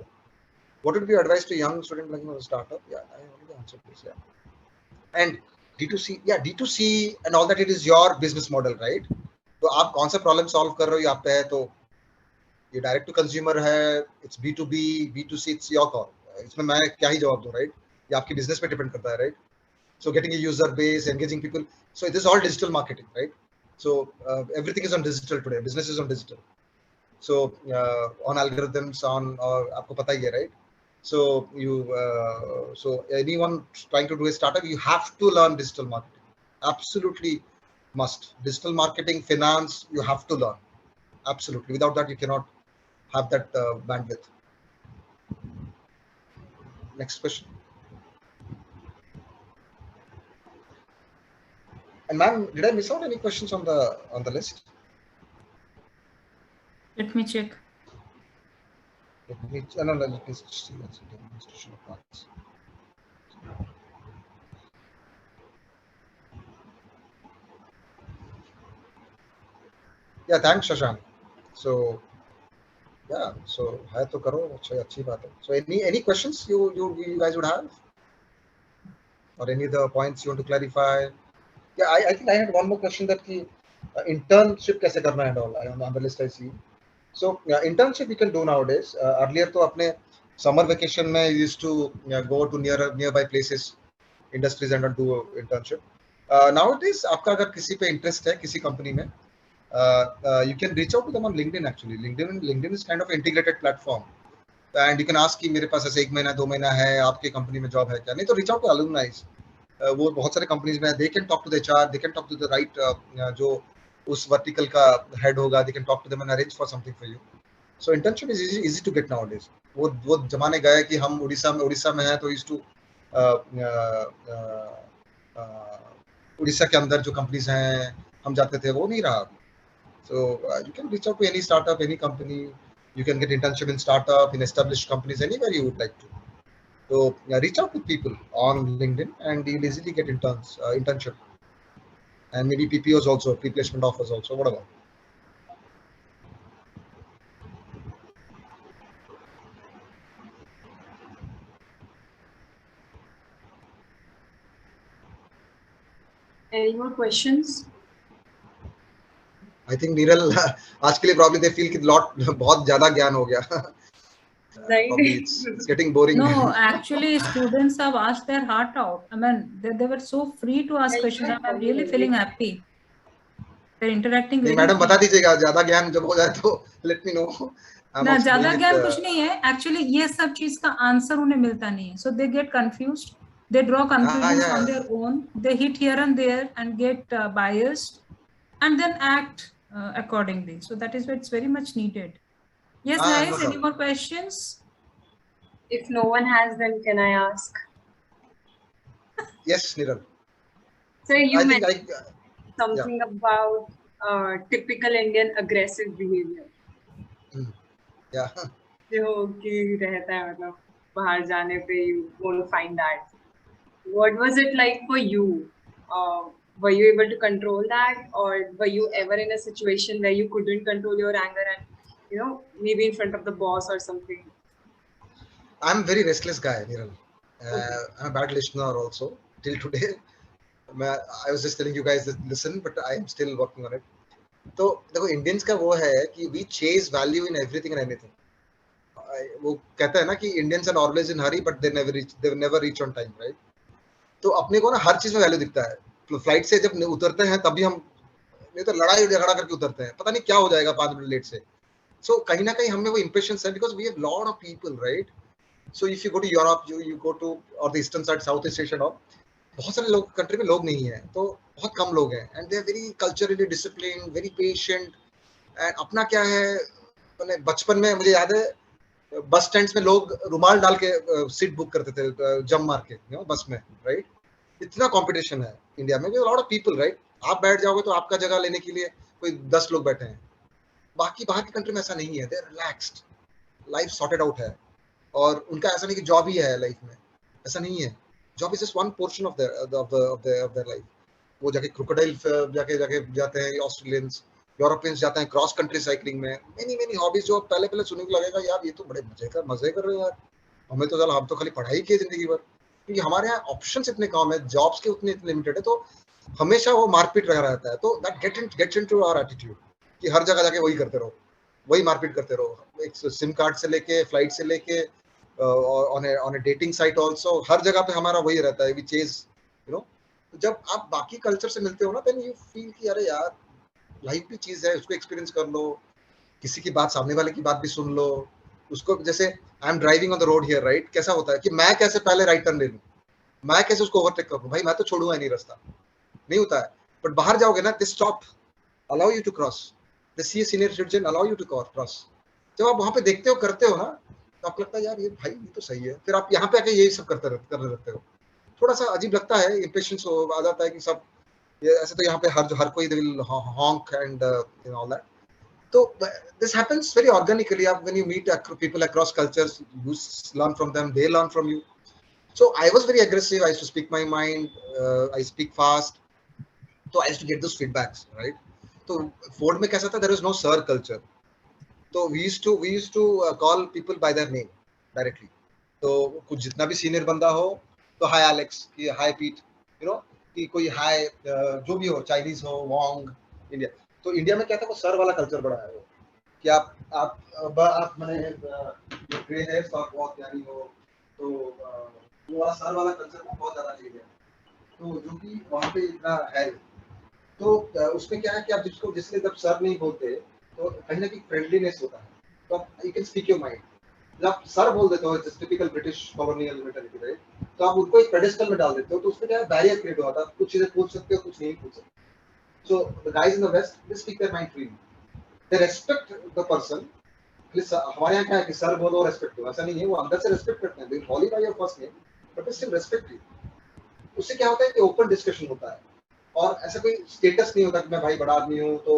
K: What would be your advice to young student looking for a startup? Yeah, I already answered this. Yeah. And D2C, yeah, D2C and all that, it is your business model, right? तो आप कौन सा problem solve कर रहे हो यहाँ पे है, तो ये डायरेक्ट टू कंज्यूमर है, it's B2B, B2C, it's your call. इसमें मैं क्या ही जवाब दूं, राइट. ये आपकी बिजनेस पे डिपेंड करता है, right. So getting a user base, engaging people. So this is all digital marketing, right? So everything is on digital today. Business is on digital. So on algorithms, on आपको पता ही है, right? So so anyone trying to do a startup, you have to learn digital marketing. Absolutely must. Digital marketing, finance, you have to learn. Absolutely. Without that, you cannot have that bandwidth. Next question. And ma'am, did I miss out any questions on the list?
D: Let me check.
K: Let me see. That's a demonstration of parts. Yeah, thanks, Shashank. So Yeah, so है तो करो, अच्छी बात है. So any questions you guys would have, or any other points you want to clarify? Yeah, I think I had one more question that ki internship कैसे करना है and all. On the list I see. So internship you can do nowadays. Earlier तो अपने summer vacation में you used to go to nearby places, industries and do internship. Nowadays आपका अगर किसी पे interest है किसी company में, you can reach out to them on LinkedIn actually. LinkedIn is kind of integrated platform. And you can ask कि मेरे पास ऐसे 1 महीना 2 महीना है, आपके कंपनी में जॉब है क्या? नहीं तो reach out to alumni. वो बहुत सारे कंपनीज में they can talk to the HR, they can talk to the right जो उस वर्टिकल का हेड होगा, they can talk to them and arrange for something for you. So internship is easy to get nowadays. वो जमाने गए कि हम उड़ीसा में हैं तो used to उड़ीसा के अंदर जो कंपनीज हैं हम जाते थे, वो नहीं रहा. So you can reach out to any startup, any company. You can get internship in startup, in established companies, anywhere you would like to. So reach out to people on LinkedIn and you'll easily get internship. And maybe PPOs also, pre-placement offers also, whatever.
G: Any more questions?
K: I think Niral आज के लिए probably they feel कि बहुत ज़्यादा ज्ञान हो गया.
G: Right.
K: Probably it's getting boring.
D: No, actually, students have asked their heart out. I mean, they were so free to ask questions. I'm really feeling happy. They're interacting
K: नहीं
D: very
K: madam बता
D: freely.
K: दीजिएगा ज़्यादा ज्ञान जब हो जाए तो let me know. I'm
D: ना
K: also
D: ज्यादा
K: doing
D: ज्ञान
K: it.
D: कुछ नहीं है. Actually, ये सब चीज का आंसर उन्हें मिलता नहीं है. So they get confused. They draw conclusions
K: yeah.
D: on their own. They hit here and there and get biased, and then act accordingly. So that is why it's very much needed. Yes, guys.
K: No
D: Any
K: problem.
D: more questions?
G: If no one has, then can I ask?
K: Yes, Niral.
G: So you
K: I think
G: mentioned something about typical Indian aggressive behavior.
K: Yeah.
G: जो कि रहता है मतलब बाहर जाने पे you won't find that. What was it like for you? Were you able to control that, or were you ever in a situation where you couldn't control your anger and maybe in front of the boss or something?
K: I'm a very restless guy, Niral. I'm a bad listener also till today. I was just telling you guys that listen, but I am still working on it. तो देखो Indians का वो है कि we chase value in everything and anything. वो कहता है ना कि Indians are always in hurry but they never reach on time, right? तो अपने को ना हर चीज में वैल्यू दिखता है. फ्लाइट से जब उतरते हैं तभी हम, नहीं तो लड़ाई झगड़ा करके उतरते हैं, पता नहीं क्या हो जाएगा 5 मिनट लेट से. सो कहीं ना कहीं हमें वो इंप्रेशन है because we have lot of people, right? So if you go to Europe, you go to और the eastern side, south east Asia, और बहुत सारे लोग कंट्री में लोग नहीं है, तो बहुत कम लोग हैं and they are very culturally discipline, very patient. And अपना क्या है, मैंने बचपन में मुझे याद है बस स्टैंड में लोग रुमाल डाल के सीट बुक करते थे, जम मार के बस में, राइट? इतना कंपटीशन है इंडिया में, लॉट ऑफ पीपल, राइट? आप बैठ जाओगे तो आपका जगह लेने के लिए कोई 10 लोग बैठे हैं. बाकी बाहर की कंट्री में ऐसा नहीं है, they are relaxed, life sorted out है. और उनका ऐसा नहीं कि जॉब ही है लाइफ में, ऐसा नहीं है. Job is just one portion of their life. वो जाके क्रोकोडाइल जाते हैं ऑस्ट्रेलियंस, यूरोपियंस जाते हैं क्रॉस कंट्री साइकिलिंग में. मेनी हॉबीज जो पहले सुनने को लगेगा यार ये तो बड़े मजे कर रहे हैं यार, हमें तो हम तो खाली पढ़ाई की जिंदगी भर. क्योंकि हमारे यहाँ ऑप्शंस इतने कम है, जॉब्स के उतने लिमिटेड है, तो हमेशा वो मारपीट लगा रहता है. तो that gets into our attitude कि हर जगह जाके वही करते रहो, वही मारपीट करते रहो. एक सिम कार्ड से लेके फ्लाइट से लेके on a dating site also, हर जगह पे हमारा वही रहता है, वी चेज जब आप बाकी कल्चर से मिलते हो ना, देन यू फील कि अरे यार लाइफ भी चीज है, उसको एक्सपीरियंस कर लो, किसी की बात, सामने वाले की बात भी सुन लो उसको. जैसे I am driving on the road here, right? कैसा होता है कि मैं कैसे पहले राइट टर्न ले लूं, मैं कैसे उसको ओवरटेक कर लूं, भाई मैं तो छोड़ूंगा ही नहीं रास्ता, नहीं होता है. बट बाहर जाओगे ना, they stop, allow you to cross, they see a senior citizen, allow you to cross. जब आप वहां पे देखते हो, करते हो ना, तो आपको लगता है यार ये भाई ये तो सही है. फिर आप यहाँ पे आके यही सब करते रहते हो. थोड़ा सा अजीब लगता है, इंपेशेंस आ जाता है कि सब ये ऐसे. तो यहाँ पे हर कोई विल हॉन्क एंड ऑल दैट. तो this happens very organically when you meet people across cultures, you learn from them, they learn from you. So I was very aggressive, I used to speak my mind, I speak fast, so I used to get those feedbacks, right? So Ford में कैसा था, there was no sir culture. तो we used to call people by their name directly. तो कुछ जितना भी senior बंदा हो तो हाय एलेक्स कि हाय पीट, यू नो, कि कोई हाय जो भी हो, चाइनीज हो, वोंग, इंडिया। तो इंडिया में क्या था, वो सर वाला कल्चर बड़ा है वो, कि आप मैंने ग्रे हेयर्स और बहुत प्यारी हो, तो वो वाला सर वाला कल्चर बहुत ज्यादा चीज है, तो जो कि वहाँ पे इतना है। तो उसमें क्या है कि आप जिसको जिसके जब सर नहीं बोलते तो कहीं ना कहीं फ्रेंडलीनेस होता है, तो आप you can speak your mind. जब आप सर बोल देते हो, just typical British colonial mentality, right, तो आप उनको एक पेडेस्टल में डाल देते हो, तो उसमें क्या है, बैरियर क्रिएट होता है, कुछ चीजें पूछ सकते हो, कुछ नहीं पूछ सकते। So the guys in the west they speak their mind freely, they respect the person. हमारे यहाँ क्या है कि सर बोलो रेस्पेक्ट दो, ऐसा नहीं है, वो अंदर से रेस्पेक्ट करते हैं, they call you by your first name but they still respect you. उससे क्या होता है कि ओपन डिस्कशन होता है, और ऐसा कोई स्टेटस नहीं होता कि मैं भाई बड़ा आदमी हूँ तो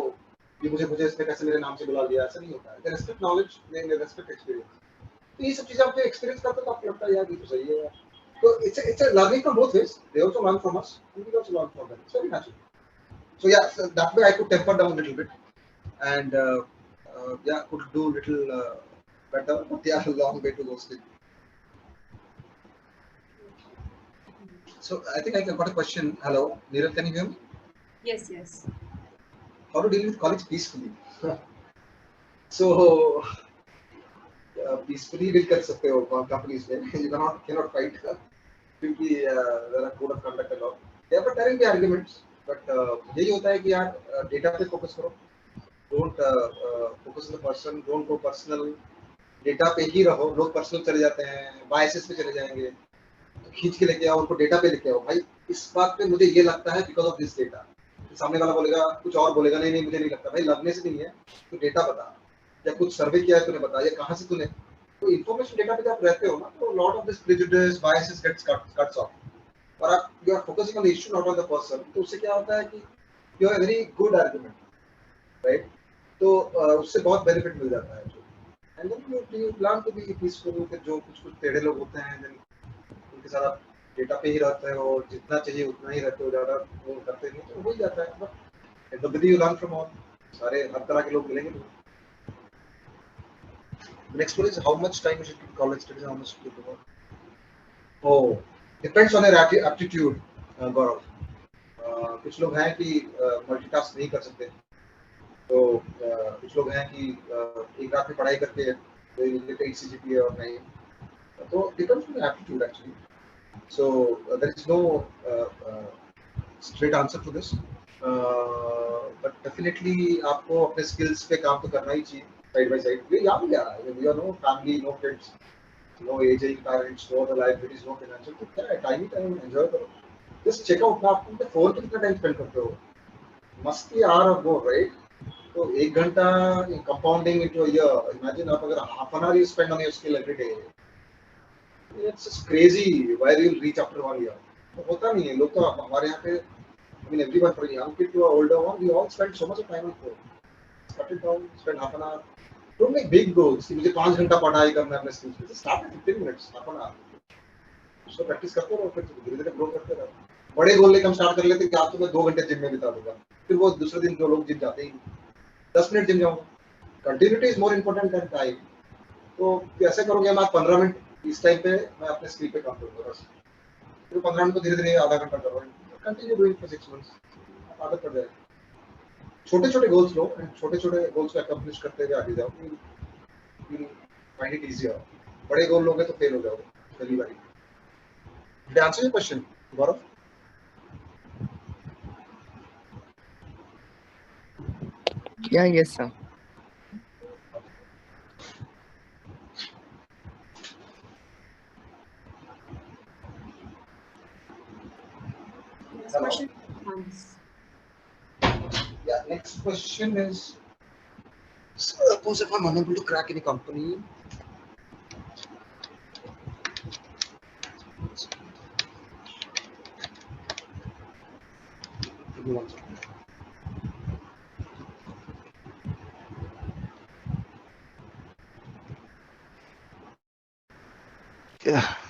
K: ये मुझे इसने कैसे मेरे नाम से बुला लिया, ऐसा नहीं होता है। दे रेस्पेक्ट नॉलेज, दे रेस्पेक्ट एक्सपीरियंस। तो ये सब चीजें आप एक्सपीरियंस करते हो तो आपको लगता है यार ये तो सही है यार। तो it's a learning from both ways, they also learn from us and we also learn from them, it's very natural. So yeah, so that way I could temper down a little bit, and yeah, could do little better, but yeah, a long way to go still. So I think I got a question. Hello, Neerav, can you hear me?
G: Yes, yes.
K: How to deal with colleagues peacefully? So peacefully deal कर सकते हो companies में, you cannot fight क्योंकि there are code of conduct and all. Yeah, but there will be arguments, but यही होता है कि यार डेटा पे फोकस करो, don't focus on the person, don't go personal, data पे ही रहो। लोग पर्सनल चले जाते हैं, बायसेस पे चले जाएंगे, तो खींच के लेके आओ, उनको डेटा पे लेके आओ, भाई इस बात पे मुझे ये लगता है बिकॉज ऑफ दिस डेटा। सामने वाला बोलेगा कुछ और, बोलेगा नहीं नहीं मुझे नहीं लगता, भाई लगने से नहीं है, तो डेटा बता, या कुछ सर्वे किया है तूने बता, या कहाँ से तूने, तो इन्फॉर्मेशन डेटा पे जब आप रहते हो ना, तो lot of this prejudice biases gets cuts off, और आप you are focusing on the issue not on the person, तो उससे क्या होता है कि you have a very good argument, right, तो उससे बहुत बेनिफिट मिल जाता है। And then you plan to be peaceful, कि जो कुछ कुछ टेढ़े लोग होते हैं देन उनके साथ आप डेटा पे ही रहते हो, और जितना चाहिए उतना ही रहते हो, ज़्यादा वो करते नहीं, तो हो ही जाता है। But the you learn from all, सारे हर तरह के लोग मिलेंगे तुम्हें। Next one is how much time you should give college studies, how much to do. Oh, depends on your aptitude Gaurav. कुछ लोग हैं कि मल्टीटास्क नहीं कर सकते, तो कुछ लोग हैं कि एक रात में पढ़ाई करके CGPA और नहीं, तो depends on aptitude actually. So there is no straight answer to this, but definitely आपको अपने skills पे काम तो करना ही चाहिए side by side। ये याद क्या है, you know, family, no kids, no aging parents, no other liabilities, no financial, तो क्या है, टाइम ही टाइम एंजॉय करो। Just check out ना, आप अपने फोन पे कितना टाइम स्पेंड करते हो, मस्ती आर और वो, राइट। तो 1 घंटा compounding into a year, imagine आप अगर half an hour you spend on your skill every day, it's just crazy where you'll reach after 1 year। तो होता नहीं है, लोग तो हमारे यहाँ पे, I mean everyone from young kid to older one, we all spend so much of time on phone। Cut it down, spend half an hour। Don't make big goals कि मुझे 5 घंटा पढ़ाई करना है अपने स्किल्स पे, just start with 15 minutes, half an hour। उसको practice करते रहो, फिर धीरे-धीरे ग्रो करते रहो। बड़े गोल लेकर हम स्टार्ट कर लेते हैं कि आज तो मैं 2 घंटे जिम में बिता दूंगा, फिर वो दूसरे दिन जो लोग जिम जाते ही 10 मिनट जिम जाऊंगा। Continuity is more important then time. तो कैसे करोगे, हम आज 15 मिनट इस टाइम पे मैं अपने स्किल पे काम करूंगा, बस फिर 15 मिनट को धीरे धीरे आधा घंटा करो, कंटिन्यू डूइंग फॉर 6 मंथ्स, आदत पड़ जाएगी। छोटे छोटे गोल्स लो, छोटे छोटे गोल्स को अकम्प्लिश करते हुए आगे जाओ, यू फाइंड इट इजियर। बड़े गोल लोगे तो फेल हो जाओगे पहली बारी। Did I answer your question, Gaurav?
L: Yeah, yes, sir.
G: Next question.
K: Yeah, next question is, suppose if I'm unable to crack any company, give me 1 second.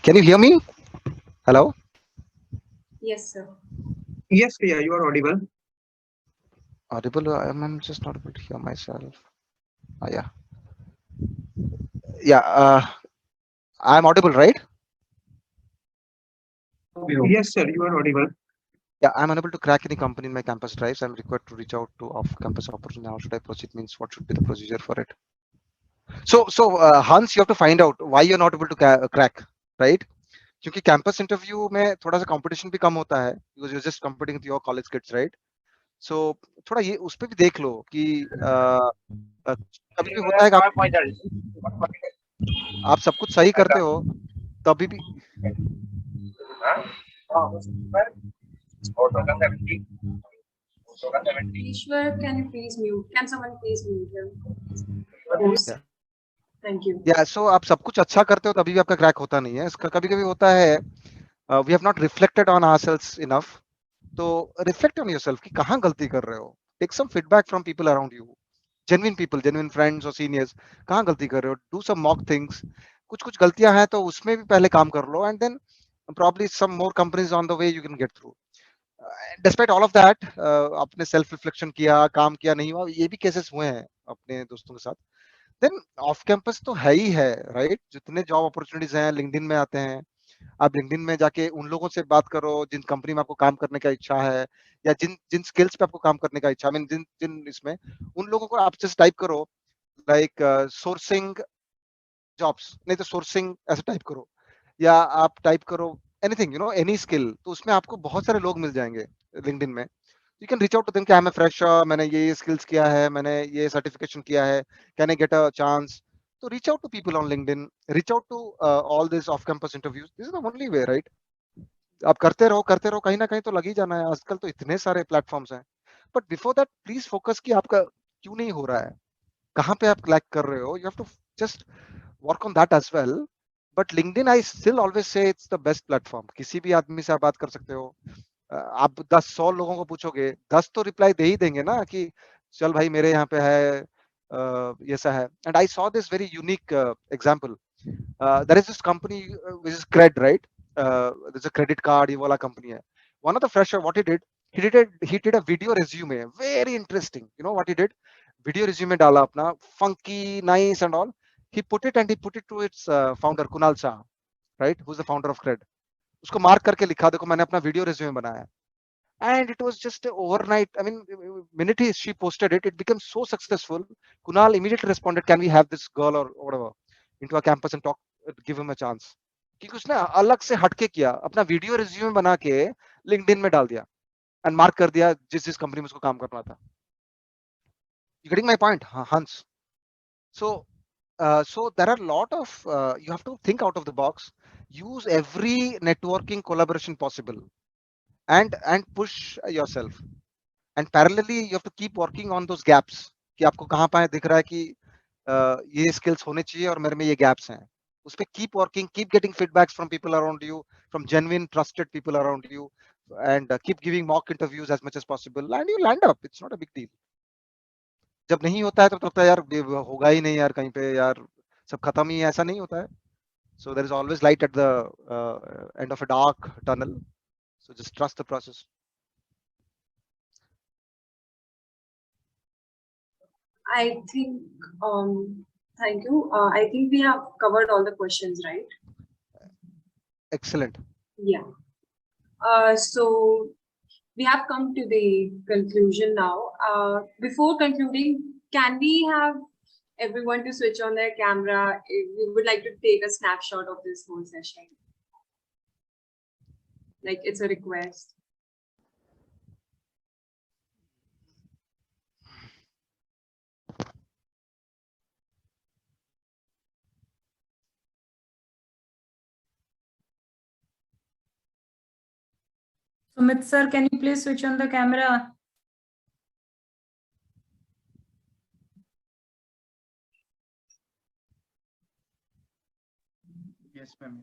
K: Can you hear me? Hello?
G: Yes, sir.
H: Yes, Priya, you are audible.
K: Audible? I'm just not able to hear myself. Yeah.
C: Yeah, I'm audible, right?
H: Yes, sir, you are audible.
C: Yeah, I'm unable to crack any company in my campus drives. I'm required to reach out to off-campus opportunity. How should I proceed? Means what should be the procedure for it? So Hans, you have to find out why you're not able to crack, right? क्योंकि campus interview में थोड़ा सा competition भी कम होता है because you just competing with your college kids, right? So थोड़ा ये उस पे भी देख लो कि कभी भी होता है कि आप सब कुछ सही करते हो तभी भी
G: Ishwar, can you please mute? Can someone please mute him? Host. Thank you.
C: या सो आप सब कुछ अच्छा करते हो तभी भी आपका क्रैक होता नहीं है. इसका कभी कभी होता है we have not reflected on ourselves enough. तो रिफ्लेक्ट ऑन योरसेल्फ कि कहाँ गलती कर रहे हो. Take some feedback from people around you, genuine people, genuine friends और सीनियर्स. कहाँ गलती कर रहे हो, डू सम मॉक थिंग्स. कुछ कुछ गलतियां हैं तो उसमें भी पहले काम कर लो and then probably some more companies on the way you can get through. Despite all of that, आपने सेल्फ रिफ्लेक्शन किया, काम किया नहीं हुआ, ये भी केसेस हुए हैं अपने दोस्तों के साथ. देन ऑफ कैंपस तो है ही है, राइट? जितने जॉब अपॉर्चुनिटीज हैं लिंक्डइन में आते हैं. आप लिंक्डइन में जाके उन लोगों से बात करो जिन कंपनी में आपको काम करने का इच्छा है या जिन जिन स्किल्स पे आपको काम करने का इच्छा है. जिन जिन इसमें उन लोगों को आप जस्ट टाइप करो लाइक सोर्सिंग जॉब्स, नहीं तो सोर्सिंग ऐसे टाइप करो या आप टाइप करो anything, you know, any skill. तो उसमें आपको बहुत सारे लोग मिल जाएंगे लिंक्डइन में. You can reach out to them कि आई एम ए फ्रेशर, मैंने ये स्किल्स किया है, मैंने ये सर्टिफिकेशन किया है, can I get a chance. तो reach out to people on LinkedIn, reach out to all this of campus interviews. This is the only way, right? आप करते रहो, कहीं ना कहीं तो लग ही जाना है. आजकल तो इतने सारे प्लेटफॉर्म्स हैं. But before that please focus कि आपका क्यों नहीं हो रहा है, कहाँ पे आप लैक कर रहे हो. You have to just work on that as well. But LinkedIn I still always say it's the best platform. किसी भी आदमी से आप बात कर सकते हो. आप 10 100 लोगों को पूछोगे, 10 तो रिप्लाई दे ही देंगे ना कि चल भाई मेरे यहाँ पे है, ये सा है. And I saw this very unique example. There is this company which is Cred, right? This a credit card, ये वाला कंपनी है. One of the fresher what he did a video resume, very interesting. You know what he did? Video resume डाला अपना, funky, nice and all. He put it to its founder Kunal Shah, right, who's the founder of Cred. उसको mark करके लिखा, देखो मैंने अपना video resume बनाया. And it was just overnight. I mean, minute she posted it, it became so successful. Kunal immediately responded, can we have this girl or whatever into our campus and talk, give him a chance. क्योंकि उसने अलग से हटके किया, अपना video resume बना के LinkedIn में डाल दिया एंड मार्क कर दिया जिस जिस कंपनी में उसको काम करना था. You getting my point, Hans? So, so there are a lot of you have to think out of the box, use every networking collaboration possible, and push yourself. And parallelly, you have to keep working on those gaps. कि आपको कहाँ पे दिख रहा है कि ये skills होने चाहिए और मेरे में ये gaps हैं. उस पे keep working, keep getting feedbacks from people around you, from genuine, trusted people around you, and keep giving mock interviews as much as possible, and you land up. It's not a big deal. जब नहीं होता है तो लगता है यार ये होगा ही नहीं यार, कहीं पे यार सब खत्म ही है, ऐसा नहीं होता है. So there is always light at the end of a dark tunnel. So just trust the process.
G: I think, thank you. I think we have covered all the questions, right?
C: Excellent.
G: Yeah. So we have come to the conclusion now. Before concluding, can we have everyone to switch on their camera? We would like to take a snapshot of this whole session. Like, it's a request.
D: Sumit sir, can you please switch on the camera?
H: Yes, ma'am.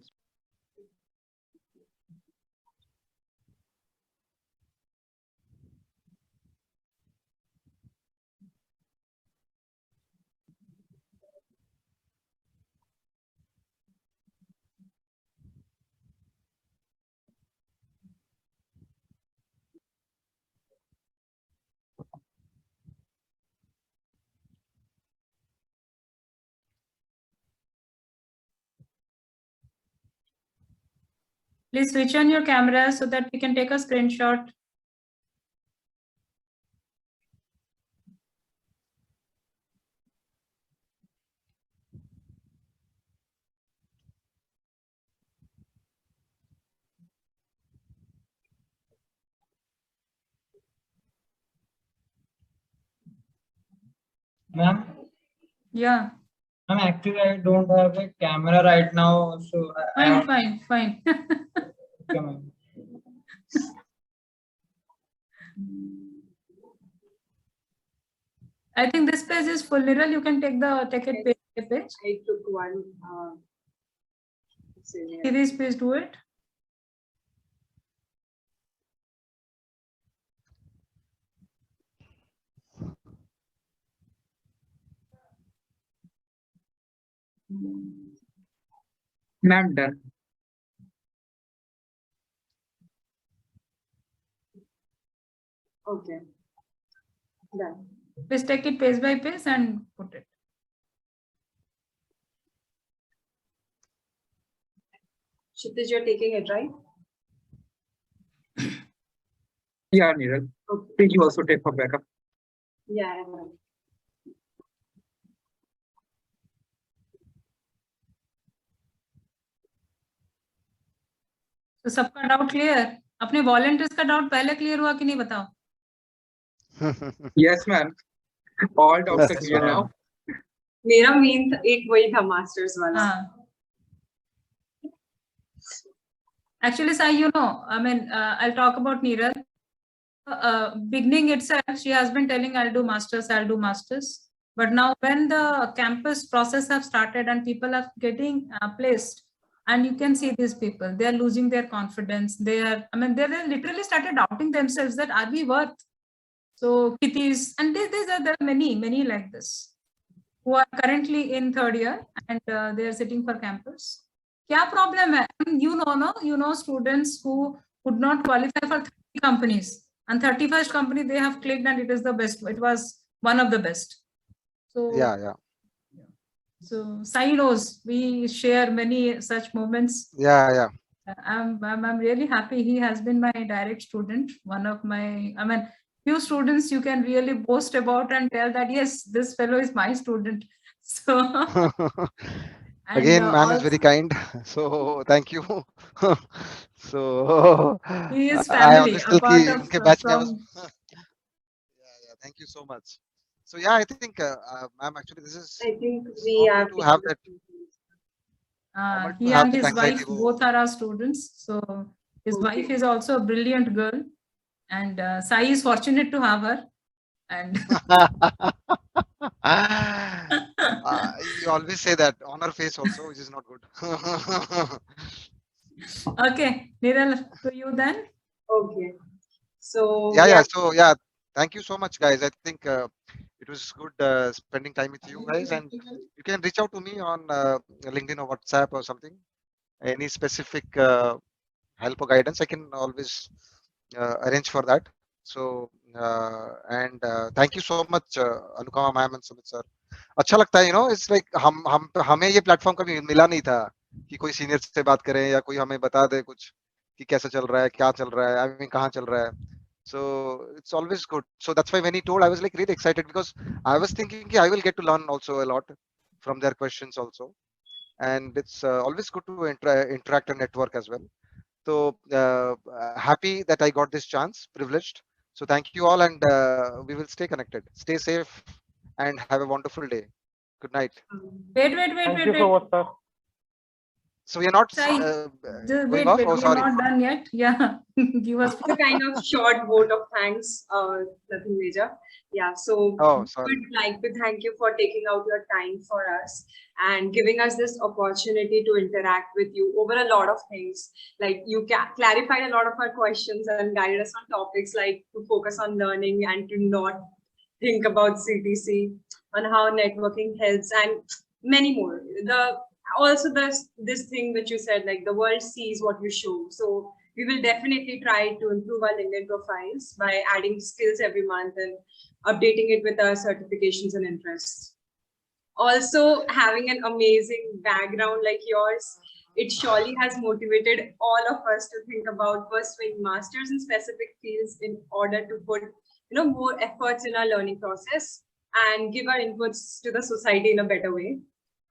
D: Please switch on your camera so that we can take a screenshot.
M: Ma'am,
D: Yeah.
M: ma'am, actually I don't have a camera right now, so I have.
D: Fine.
M: Okay, ma'am.
D: I think this page is full. Niral, you can take it page.
G: I took one.
D: Series, please do it.
H: Ma'am, done.
G: Okay. Done.
D: Please take it page by page and put it.
G: Kshitij, you're taking it, right?
H: Yeah, Niral.
G: Okay.
H: Please you also take for backup.
G: Yeah, I will.
D: तो सबका doubt clear? अपने volunteers का doubt पहले clear हुआ कि नहीं बताओ?
H: Yes, ma'am. All doubts are clear now.
G: मेरा मेन एक वही था मास्टर्स वाला.
D: Actually, Sai, you know, I mean, I'll talk about Niral. Beginning itself, she has been telling, I'll do masters. But now when the campus process have started and people are getting placed, and you can see these people, they are losing their confidence. They literally started doubting themselves that are we worth? So kitties, and there are many like this who are currently in third year and they are sitting for campus. Kya problem hai? You know students who could not qualify for 30 companies and 31st company they have clicked and it is the best. It was one of the best. So
C: yeah.
D: So Sai knows we share many such moments.
C: Yeah.
D: I'm really happy. He has been my direct student. One of my, few students you can really boast about and tell that yes, this fellow is my student. So
C: again, ma'am is very kind. So thank you. So
D: he is
C: I
D: family,
C: always tell
D: apart
C: ki
D: of
C: unke batch mein I was.
D: from.
C: Yeah. Thank you so much. So yeah, I think, ma'am, actually this is.
G: I think we have
C: to have that.
D: He and his wife both are our students. So his wife is also a brilliant girl, and Sai is fortunate to have her. And
C: you always say that on her face also, which is not good.
D: Okay, Niral, to you then.
G: Okay. So
C: Yeah. So yeah, thank you so much, guys. I think it was good spending time with you guys, and you can reach out to me on LinkedIn or WhatsApp or something. Any specific help or guidance, I can always arrange for that. So and thank you so much, Anukampa ma'am and Sumit sir. अच्छा लगता है, it's like हमें ये platform कभी मिला नहीं था कि कोई सीनियर से बात करें या कोई हमें बता दे कुछ कि कैसा चल रहा है, क्या चल रहा है, I mean कहाँ चल रहा है. So it's always good. So that's why when he told, I was like really excited because I was thinking I will get to learn also a lot from their questions also, and it's always good to interact and network as well. So happy that I got this chance, privileged. So thank you all, and we will stay connected. Stay safe and have a wonderful day. Good night.
D: Wait.
E: Thank you so much, sir.
C: So we are not
D: Wait,
C: off?
D: we
C: Oh,
D: are
C: sorry.
D: not done yet. Yeah, give us
G: a kind of short vote of thanks, nothing major. Yeah, so
C: sorry.
G: would like to thank you for taking out your time for us and giving us this opportunity to interact with you over a lot of things. Like you clarified a lot of our questions and guided us on topics like to focus on learning and to not think about CTC, on how networking helps and many more. Also this thing which you said, like the world sees what you show. So we will definitely try to improve our LinkedIn profiles by adding skills every month and updating it with our certifications and interests. Also having an amazing background like yours It surely has motivated all of us to think about pursuing masters in specific fields in order to put more efforts in our learning process and give our inputs to the society in a better way.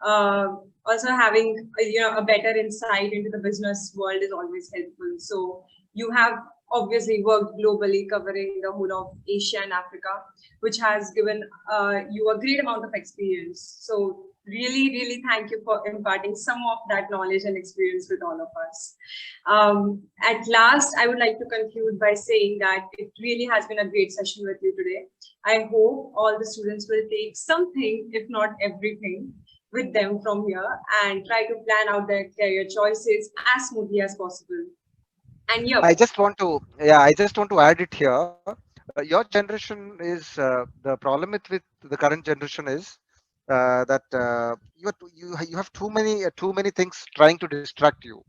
G: Also having a better insight into the business world is always helpful. So you have obviously worked globally, covering the whole of Asia and Africa, which has given you a great amount of experience. So really, really thank you for imparting some of that knowledge and experience with all of us. At last, I would like to conclude by saying that it really has been a great session with you today. I hope all the students will take something, if not everything, with them from here and try to plan out their career choices as smoothly as possible. And yep.
C: I just want to, I just want to add it here. Your generation is the problem with the current generation is that you have too many things trying to distract you.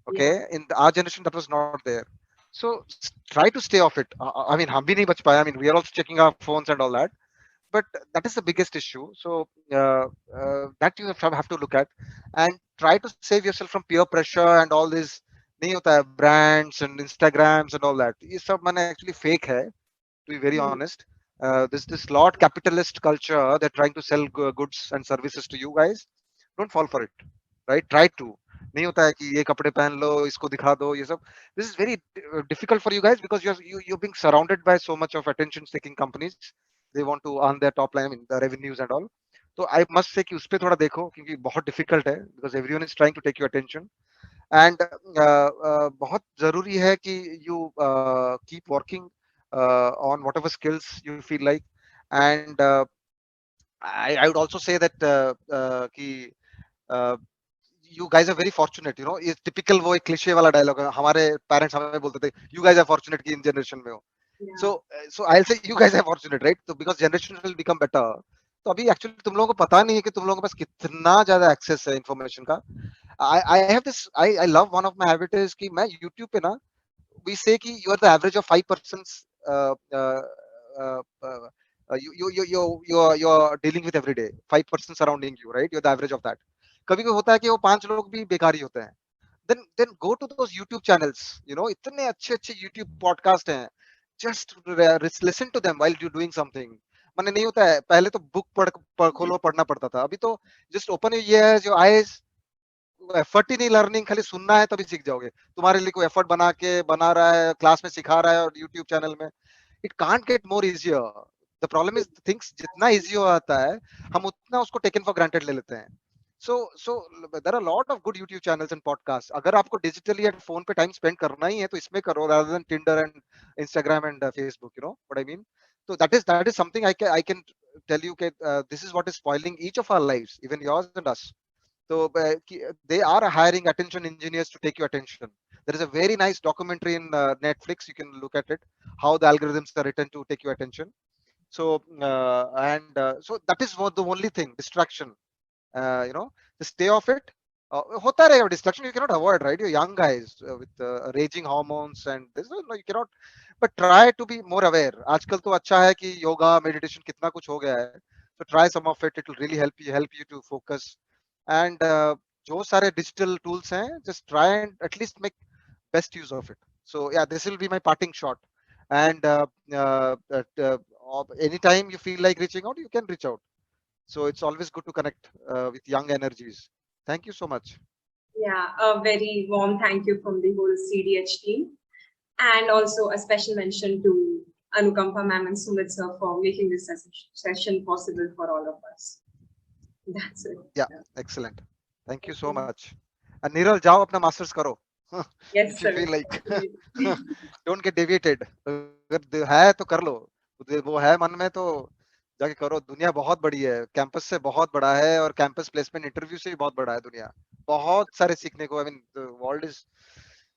C: Okay, in our generation that was not there. So try to stay off it. I mean, hum bhi nahi bach paya. I mean, we are also checking our phones and all that. But that is the biggest issue. So that you have to look at and try to save yourself from peer pressure and all this नहीं होता है brands and Instagrams and all that. ये सब मैंने actually fake है, to be very honest. This lot capitalist culture, they're trying to sell goods and services to you guys. Don't fall for it, right? Try to. नहीं होता है कि ये कपड़े पहन लो, इसको दिखा दो, ये सब. This is very difficult for you guys because you're being surrounded by so much of attention-seeking companies. They want to earn their top line, I mean, the revenues and all. So I must say कि उस पे थोड़ा देखो क्योंकि बहुत difficult है because everyone is trying to take your attention. And बहुत जरूरी है कि you keep working on whatever skills you feel like. And I would also say that कि you guys are very fortunate, you know. ये typical वो एक cliche वाला dialogue है. हमारे parents हमें बोलते थे you guys are fortunate कि in generation में हो. So I'll say you guys are fortunate, right? So because generations will become better. तो अभी actually तुम लोगों को पता नहीं है कि तुम लोगों के पास कितना ज्यादा access है information का. I have this, I love one of my habits is कि मैं YouTube पे ना, we say कि you are the average of 5%. uh, uh, uh, uh, you're dealing with every day 5% surrounding you, right? You're the average of that. कभी कभी होता है कि वो 5 लोग भी बेकारी होते हैं. Then go to those YouTube channels, you know. इतने अच्छे अच्छे YouTube podcast हैं. Just listen to them while you're doing something. मैंने नहीं होता है पहले तो बुक खोलो पढ़ना पड़ता था. अभी तो just open your ears, your eyes. Effort ही नहीं लर्निंग, खाली सुनना है तभी सीख जाओगे. तुम्हारे लिए कोई एफर्ट बना रहा है, क्लास में सिखा रहा है और यूट्यूब चैनल में. It can't get more easier. The problem is things जितना इजी हो आता है हम उतना उसको टेकन फॉर ग्रांटेड ले लेते हैं. So there are a lot of good YouTube channels and podcasts. अगर आपको digitally at phone पे time spend करना ही है तो इसमें करो rather than Tinder and Instagram and Facebook. You know what I mean? So that is something I can tell you that this is what is spoiling each of our lives, even yours and us. So they are hiring attention engineers to take your attention. There is a very nice documentary in Netflix. You can look at it, how the algorithms are written to take your attention. So so that is the only thing, distraction. You know, just stay off it. होता रहेगा distraction, you cannot avoid, right? You're young guys with raging hormones and this, no, you cannot. But try to be more aware. आजकल तो अच्छा है कि yoga, meditation कितना कुछ हो गया है. So try some of it. It will really help you to focus. And जो सारे digital tools हैं, just try and at least make best use of it. So yeah, this will be my parting shot. And anytime you feel like reaching out, you can reach out. So it's always good to connect with young energies. Thank you so much.
G: Yeah, a very warm thank you from the whole CDH team. And also a special mention to Anukampa ma'am and Sumit sir for making this session possible for all of us. That's it.
C: Yeah, excellent. Thank you so much. And Niral, जाओ अपना masters करो.
G: Yes,
C: If you
G: sir.
C: feel like don't get deviated. अगर है तो कर लो. वो है मन में तो जाके करो. दुनिया बहुत बड़ी है. कैंपस से बहुत बड़ा है और कैंपस प्लेसमेंट इंटरव्यू से भी बहुत बड़ा है दुनिया. बहुत सारे सीखने को. I mean, the world is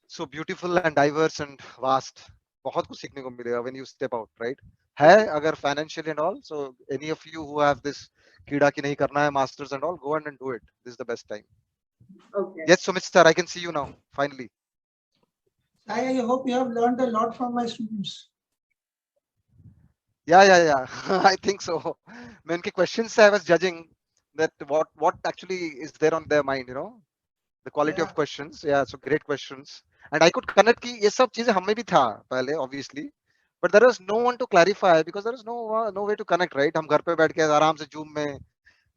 C: so beautiful and diverse and vast. बहुत कुछ सीखने को मिलेगा when you step out, right? है अगर financially and all. So any of you who have this कीड़ा की नहीं करना है masters and all, go and do it. This is the best time.
G: Okay.
C: Yes, Sumit sir, I can see you now. Finally.
N: I hope you have learned a lot from my students.
C: Yeah. I think so. मैं उनके questions से I was judging that what actually is there on their mind, you know. the quality
N: Yeah.
C: of questions. Yeah, so great questions. And I could connect ki ye sab cheezein hum mein bhi tha pehle, obviously. But there was no one to clarify because there was no way to connect, right? हम घर पे बैठ के आराम से Zoom में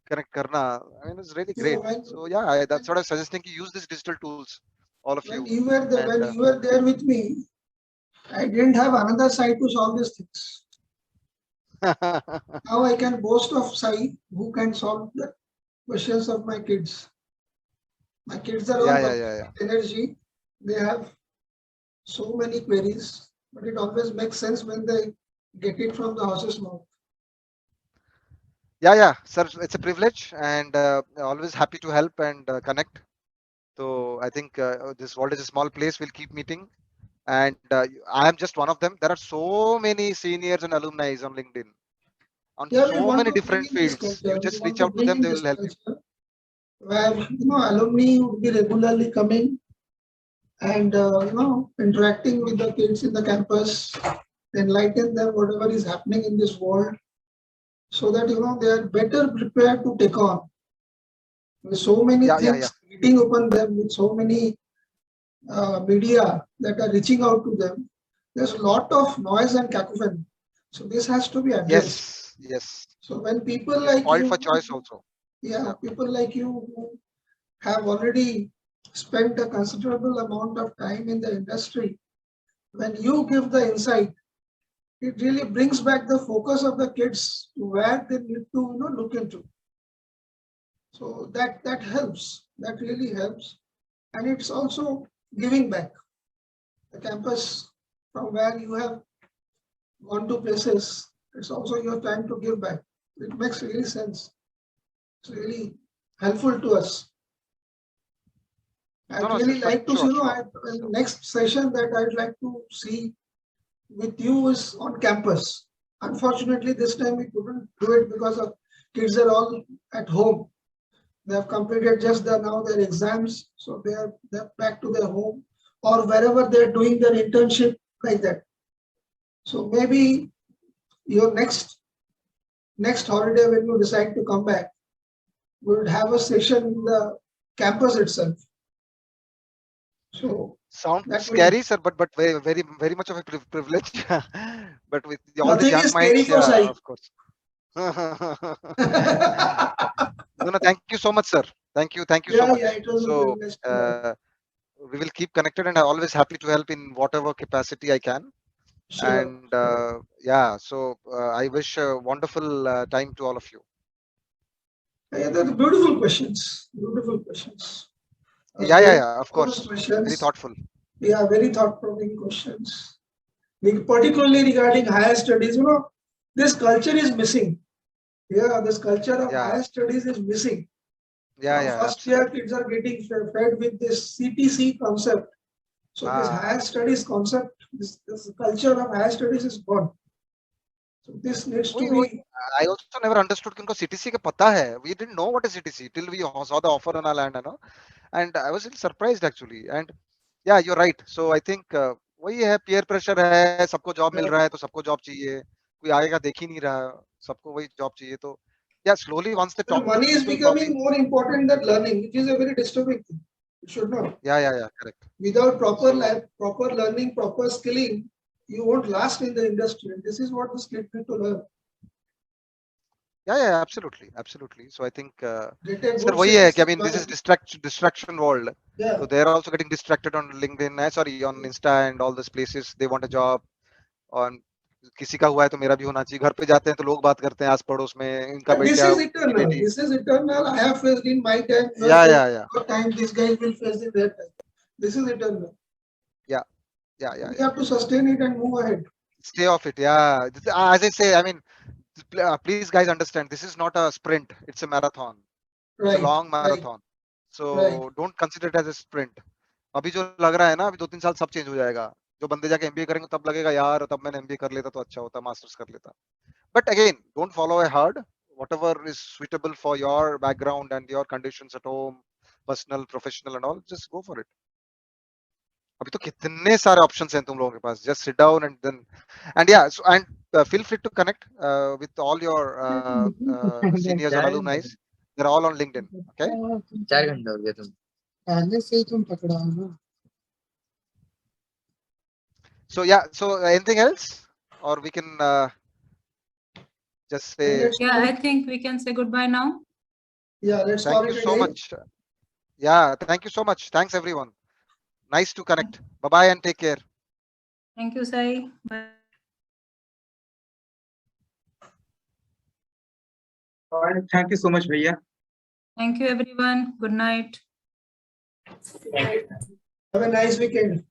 C: connect करना. I mean, it's really
N: So
C: great. So yeah, that's what I was suggesting. You use these digital tools, all of you.
N: when
C: And
N: you were there with me, I didn't have another side to solve these things. Now I can boast of Sai, who can solve the questions of my kids. My kids are all
C: yeah.
N: energy. They have so many queries, but it always makes sense when they get it from the horse's mouth.
C: yeah, sir, it's a privilege and always happy to help and connect. So I think this world is a small place. We'll keep meeting. And I am just one of them. There are so many seniors and alumni on LinkedIn on
N: Yeah, we
C: so
N: want
C: many
N: to bring
C: different
N: in this
C: fields.
N: culture.
C: You
N: We
C: just
N: want
C: reach
N: to
C: out to
N: bring
C: them,
N: in
C: they
N: this
C: will help you.
N: culture where alumni would be regularly coming and interacting with the kids in the campus, enlighten them whatever is happening in this world, so that they are better prepared to take on. With so many
C: Yeah.
N: things hitting upon them, with so many media that are reaching out to them, there's a lot of noise and cacophony. So this has to be addressed.
C: Yes.
N: So when people
C: It's
N: like
C: spoiled
N: you,
C: for choice also.
N: people like you who have already spent a considerable amount of time in the industry, when you give the insight, it really brings back the focus of the kids to where they need to look into. So that helps. That really helps, and it's also giving back. The campus from where you have gone to places, it's also your time to give back. It makes really sense. It's really helpful to us. I'd really like to see, next session that I'd like to see with you is on campus. Unfortunately, this time we couldn't do it because of kids are all at home. They have completed just now their exams, so they're back to their home or wherever they're doing their internship like that. So maybe your next holiday when you decide to come back, we would have a session in the campus itself. So
C: sounds scary, sir, but very much of a privilege. But with all these
N: nothing
C: young
N: is scary
C: minds,
N: for Sai.
C: yeah, of course. No, thank you so much, sir. Thank you so much.
N: It was a
C: So
N: privilege.
C: we will keep connected, and I'm always happy to help in whatever capacity I can.
N: Sure.
C: And yeah, so I wish a wonderful time to all of you.
N: Yeah, they're beautiful questions. Beautiful questions.
C: Yeah, of course.
N: Questions.
C: Very thoughtful.
N: Yeah, very thought-provoking questions. Particularly regarding higher studies, this culture is missing. Yeah, this culture of higher studies is missing. First year kids are getting fed with this CTC concept. So this higher studies concept, this culture of higher studies is gone. So this needs to be.
C: I also never understood कि उनको CTC का पता है. We didn't know what is CTC till we saw the offer on our land, and I was a little surprised actually. And yeah, you're right. So I think वही है, peer pressure है, सबको job मिल रहा है तो सबको job चाहिए. कोई आगे का देख ही नहीं रहा, सबको वही job चाहिए. तो yeah, slowly once they talk to
N: Money is
C: people,
N: becoming more important than learning, which is a very disturbing thing. It should not.
C: Yeah, correct.
N: Without proper learning, proper skilling, you won't last in the industry. And this is what the kids need to learn.
C: Yeah, absolutely. So I think, sir,
N: वही
C: है कि I mean, this is distraction world.
N: Yeah.
C: So they're also getting distracted on LinkedIn, on Insta and all these places. They want a job. On किसी का हुआ है तो मेरा भी होना चाहिए. घर पे जाते हैं तो लोग बात करते हैं आस पड़ोस में, इनका
N: This
C: बेटा,
N: is eternal. This is eternal. I have faced in my time.
C: Yeah.
N: What time these guys will face in their time. This is eternal.
C: Yeah.
N: We have to sustain it and move ahead.
C: Stay off it. Yeah. As I say, I mean, please guys understand, this is not a sprint. It's a marathon. It's a long marathon. So don't consider it as a sprint. अभी जो लग रहा है ना, अभी 2-3 साल सब change हो जाएगा. जो बंदे जाके MBA करेंगे तब लगेगा यार तब मैंने MBA कर लेता तो अच्छा होता, मास्टर्स कर लेता. But again, don't follow a hard. Whatever is suitable for your background and your conditions at home, personal, professional and all, just go for it. अभी तो कितने सारे options हैं तुम लोगों के पास. Just sit down and yeah, so and feel free to connect with all your seniors and alumni. They're all on LinkedIn. Okay.
L: 4 घंटे हो गए तुम.
N: पहले से ही तुम पकड़ा हो ना.
C: So yeah, so anything else, or we can just say.
D: Yeah, I think we can say goodbye now.
N: Yeah, let's
C: Thank
N: call
C: you
N: it a
C: so
N: day.
C: much. Yeah, thank you so much. Thanks everyone. Nice to connect. Bye bye and take care.
D: Thank you, Sai. Bye.
H: All right, thank you so much, Bhaiya.
D: Thank you, everyone. Good night.
N: Have a nice weekend.